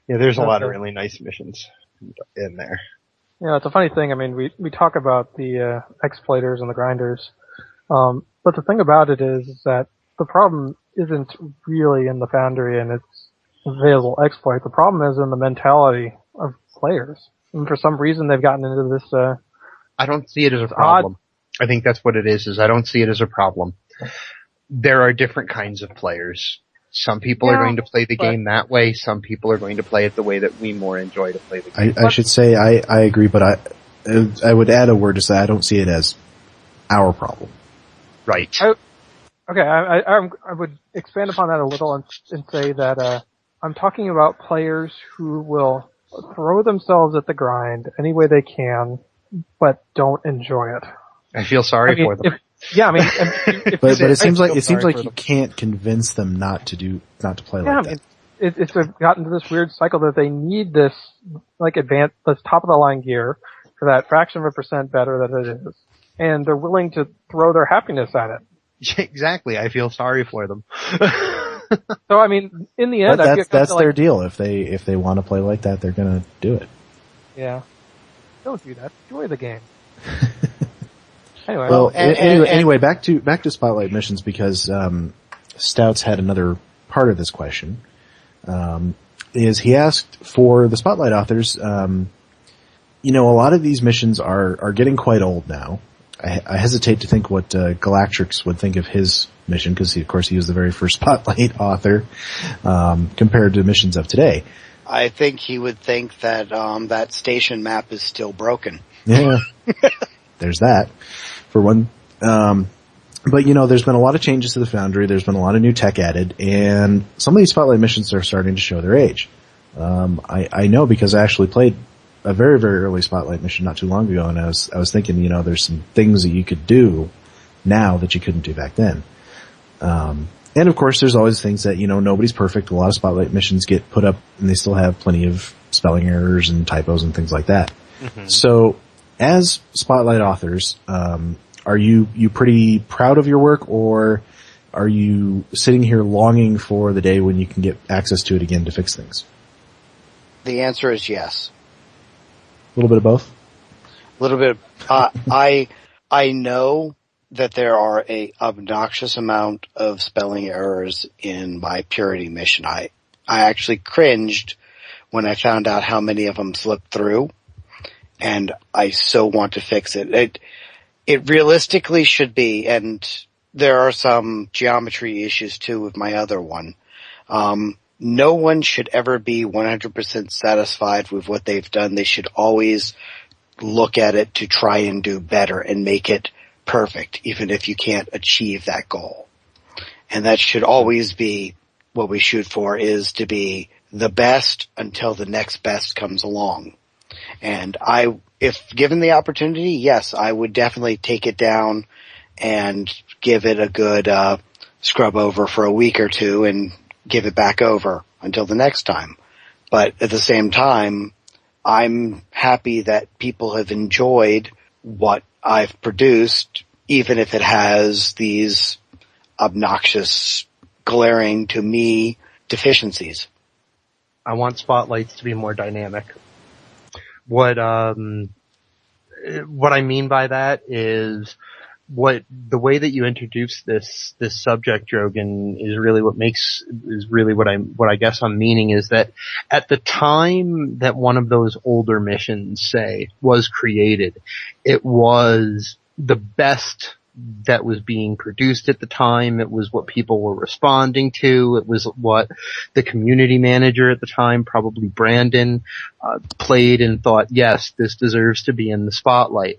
Yeah, there's a lot of really nice missions in there. Yeah, it's a funny thing. I mean, we talk about the exploiters and the grinders, but the thing about it is that the problem isn't really in the Foundry and its available exploit. The problem is in the mentality of players. And for some reason they've gotten into this, I don't see it as a problem. I think that's what it is I don't see it as a problem. There are different kinds of players. Some people are going to play the game that way. Some people are going to play it the way that we more enjoy to play the game. I should say I agree, but I would add a word to say I don't see it as our problem. Right. Okay, I would expand upon that a little and say that I'm talking about players who will throw themselves at the grind any way they can, but don't enjoy it. I feel sorry for them. But it seems like you can't convince them not to play like that. It's gotten to this weird cycle that they need this this top of the line gear for that fraction of a percent better that it is, and they're willing to throw their happiness at it. Exactly. I feel sorry for them. So I mean, in the end, that's their deal. If they want to play like that, they're gonna do it. Yeah. Don't do that. Enjoy the game. Anyway. Well, anyway, back to Spotlight missions because Stouts had another part of this question. Is he asked for the Spotlight authors? A lot of these missions are getting quite old now. I hesitate to think what Galactrix would think of his mission because he was the very first Spotlight author compared to missions of today. I think he would think that that station map is still broken. Yeah, there's that for one. But there's been a lot of changes to the Foundry. There's been a lot of new tech added, and some of these Spotlight missions are starting to show their age. I know because I actually played a very, very early Spotlight mission not too long ago, and I was thinking, there's some things that you could do now that you couldn't do back then. And of course, there's always things that, nobody's perfect. A lot of Spotlight missions get put up and they still have plenty of spelling errors and typos and things like that. Mm-hmm. So, as Spotlight authors, are you pretty proud of your work, or are you sitting here longing for the day when you can get access to it again to fix things? The answer is yes. A little bit of both? A little bit. I know that there are a obnoxious amount of spelling errors in my Purity mission. I actually cringed when I found out how many of them slipped through, and I so want to fix it. It realistically should be, and there are some geometry issues too with my other one. No one should ever be 100% satisfied with what they've done. They should always look at it to try and do better and make it perfect, even if you can't achieve that goal. And that should always be what we shoot for, is to be the best until the next best comes along. And if given the opportunity, yes, I would definitely take it down and give it a good scrub over for a week or two and give it back over until the next time. But at the same time, I'm happy that people have enjoyed what I've produced, even if it has these obnoxious, glaring to me deficiencies. I want spotlights to be more dynamic. What I mean by that is the way that you introduce this subject, Drogan, is really what I guess I'm meaning is that at the time that one of those older missions, say, was created, it was the best that was being produced at the time. It was what people were responding to. It was what the community manager at the time, probably Brandon, played and thought, yes, this deserves to be in the spotlight.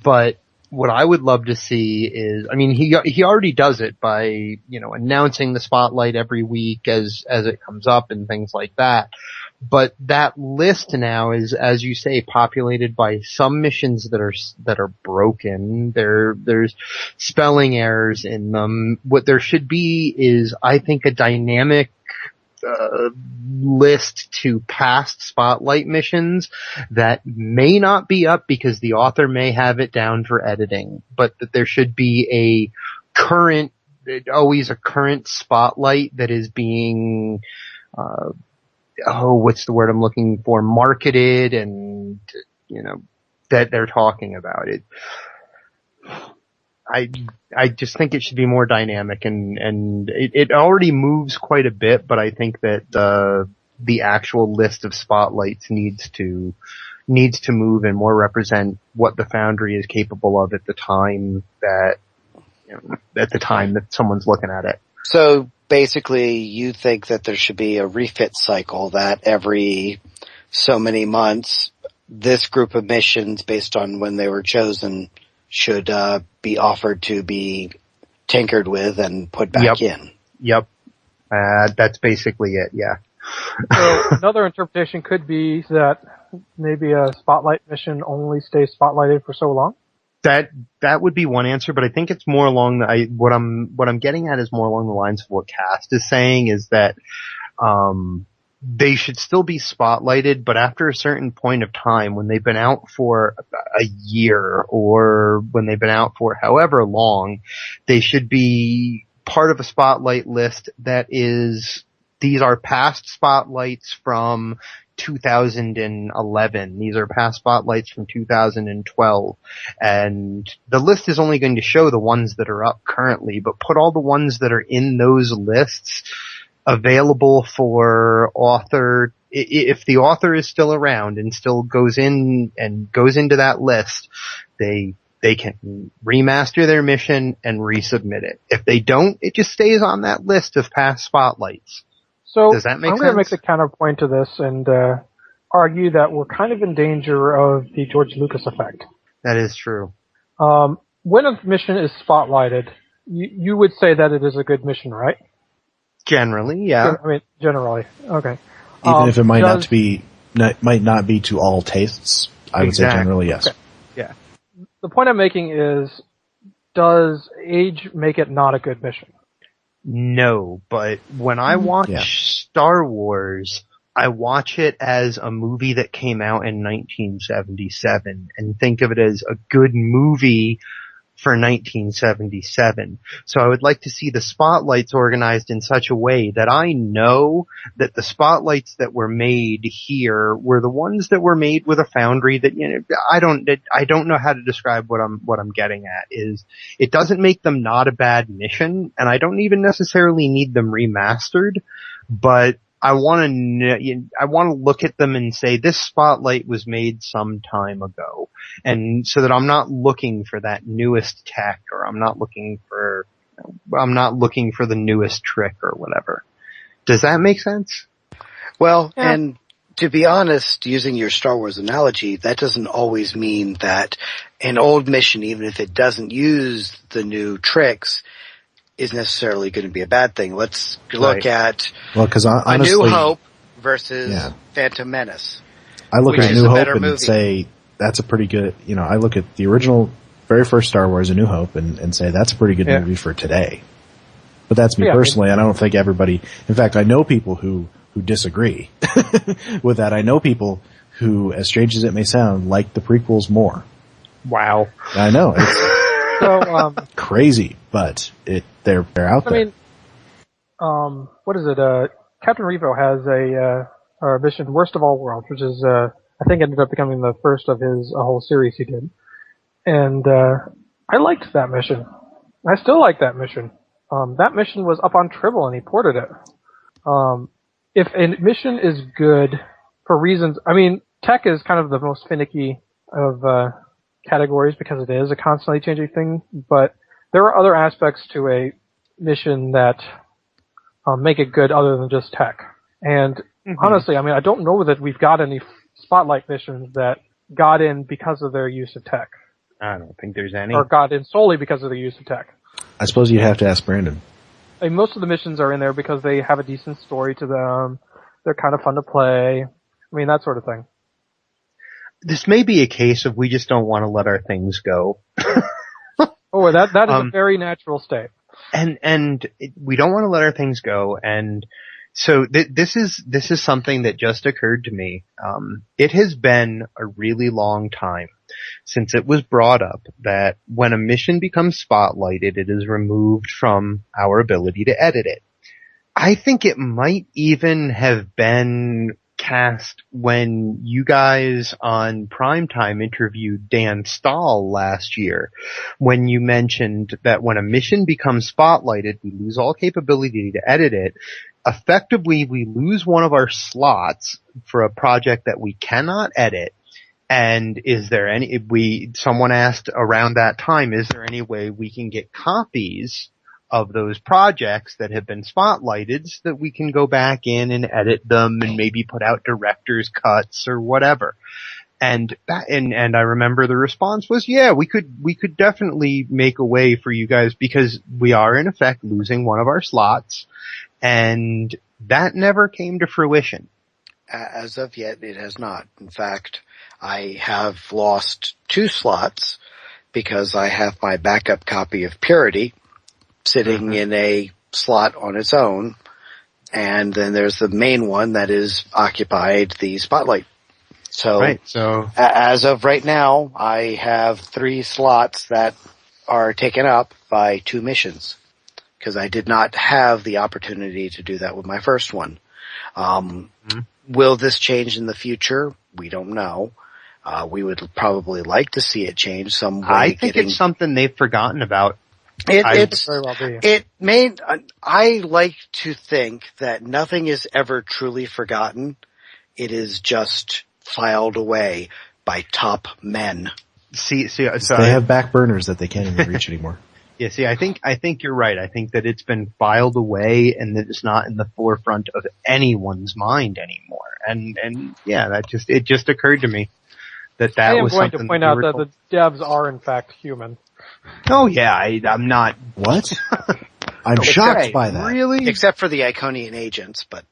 But what I would love to see is, I mean, he already does it by, announcing the spotlight every week as it comes up and things like that. But that list now is, as you say, populated by some missions that are broken. There's spelling errors in them. What there should be is, I think, a dynamic list to past spotlight missions that may not be up because the author may have it down for editing, but that there should be always a current spotlight that is being what's the word I'm looking for, marketed, and that they're talking about it. I just think it should be more dynamic, and it already moves quite a bit, but I think that the actual list of spotlights needs to move and more represent what the Foundry is capable of at the time that someone's looking at it. So basically, you think that there should be a refit cycle, that every so many months, this group of missions, based on when they were chosen, should be offered to be tinkered with and put back in. Yep. That's basically it, yeah. So another interpretation could be that maybe a spotlight mission only stays spotlighted for so long. That would be one answer, but I think it's more along what I'm getting at is more along the lines of what Cast is saying, is that they should still be spotlighted, but after a certain point of time, when they've been out for a year or when they've been out for however long, they should be part of a spotlight list that is, these are past spotlights from 2011. These are past spotlights from 2012. And the list is only going to show the ones that are up currently, but put all the ones that are in those lists available for author. If the author is still around and still goes into that list, they can remaster their mission and resubmit it. If they don't, it just stays on that list of past spotlights. So does that make sense? I'm going to make the counterpoint to this and argue that we're kind of in danger of the George Lucas effect. That is true. When a mission is spotlighted, you would say that it is a good mission, right? Generally, yeah. I mean, generally, okay. Even if it might not be to all tastes, I would say generally yes. Okay. Yeah. The point I'm making is, does age make it not a good mission? No, but when I watch Star Wars, I watch it as a movie that came out in 1977 and think of it as a good movie for 1977. So I would like to see the spotlights organized in such a way that I know that the spotlights that were made here were the ones that were made with a Foundry that, I don't know how to describe what I'm getting at. Is it doesn't make them not a bad mission, and I don't even necessarily need them remastered, but I want to look at them and say this spotlight was made some time ago, and so that I'm not looking for that newest tech, or I'm not looking for the newest trick or whatever. Does that make sense? Well, and to be honest, using your Star Wars analogy, that doesn't always mean that an old mission, even if it doesn't use the new tricks, is necessarily going to be a bad thing. Let's look at honestly, A New Hope versus Phantom Menace. I look Which at is New a Hope better and movie. say that's a pretty good. I look at the original, very first Star Wars, A New Hope, and say that's a pretty good Yeah. movie for today. But that's me Yeah, personally, and I don't think everybody. In fact, I know people who disagree with that. I know people who, as strange as it may sound, like the prequels more. Wow. I know it's So, crazy, but they're out there. I mean, what is it? Captain Revo has a mission, Worst of All Worlds, which is, I think ended up becoming the first of his a whole series he did. And, I liked that mission. I still like that mission. That mission was up on Tribble and he ported it. If a mission is good for reasons, I mean, tech is kind of the most finicky of, categories because it is a constantly changing thing, but there are other aspects to a mission that make it good other than just tech. And honestly, I mean, I don't know that we've got any spotlight missions that got in because of their use of tech. I don't think there's any. Or got in solely because of the use of tech. I suppose you'd have to ask Brandon. I mean, most of the missions are in there because they have a decent story to them. They're kind of fun to play. I mean, that sort of thing. This may be a case of we just don't want to let our things go. Oh, that is a very natural state. And we don't want to let our things go. And so this is something that just occurred to me. It has been a really long time since it was brought up that when a mission becomes spotlighted, it is removed from our ability to edit it. I think it might even have been cast when you guys on Primetime interviewed Dan Stahl last year, when you mentioned that when a mission becomes spotlighted, we lose all capability to edit it. Effectively, we lose one of our slots for a project that we cannot edit. And is there someone asked around that time, is there any way we can get copies of those projects that have been spotlighted so that we can go back in and edit them and maybe put out director's cuts or whatever? And I remember the response was, yeah, we could definitely make a way for you guys because we are in effect losing one of our slots, and that never came to fruition. As of yet, it has not. In fact, I have lost 2 slots because I have my backup copy of Purity sitting in a slot on its own, and then there's the main one that is occupied the spotlight. So, as of right now, I have 3 slots that are taken up by 2 missions because I did not have the opportunity to do that with my first one. Will this change in the future? We don't know. We would probably like to see it change some way. I think it's something they've forgotten about. It may. I like to think that nothing is ever truly forgotten. It is just filed away by top men. So they have back burners that they can't even reach anymore. Yeah, see, I think you're right. I think that it's been filed away and that it's not in the forefront of anyone's mind anymore. And yeah, it just occurred to me that was something. I am going to point out that the devs are in fact human. Oh yeah, I'm not. What? I'm shocked by that. Really? Except for the Iconian agents, but.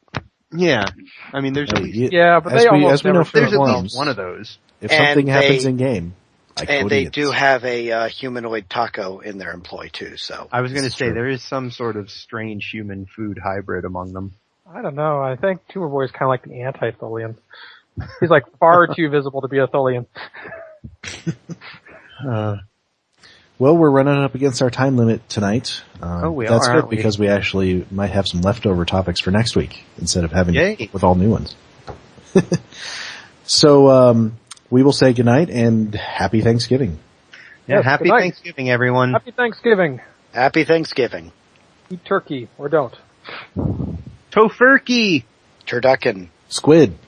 Yeah. I mean, there's at least, but they almost never there's at least one of those. If something happens in game. And they do have a humanoid taco in their employ too, so. I was gonna say, there is some sort of strange human food hybrid among them. I don't know, I think Tumor Boy is kinda like the anti-Tholian. He's like far too visible to be a Tholian. Well, we're running up against our time limit tonight. That's good because we actually might have some leftover topics for next week instead of having it with all new ones. So, we will say goodnight and happy Thanksgiving. Yeah, happy Thanksgiving, everyone. Happy Thanksgiving. Happy Thanksgiving. Eat turkey, or don't. Tofurkey. Turducken. Squid.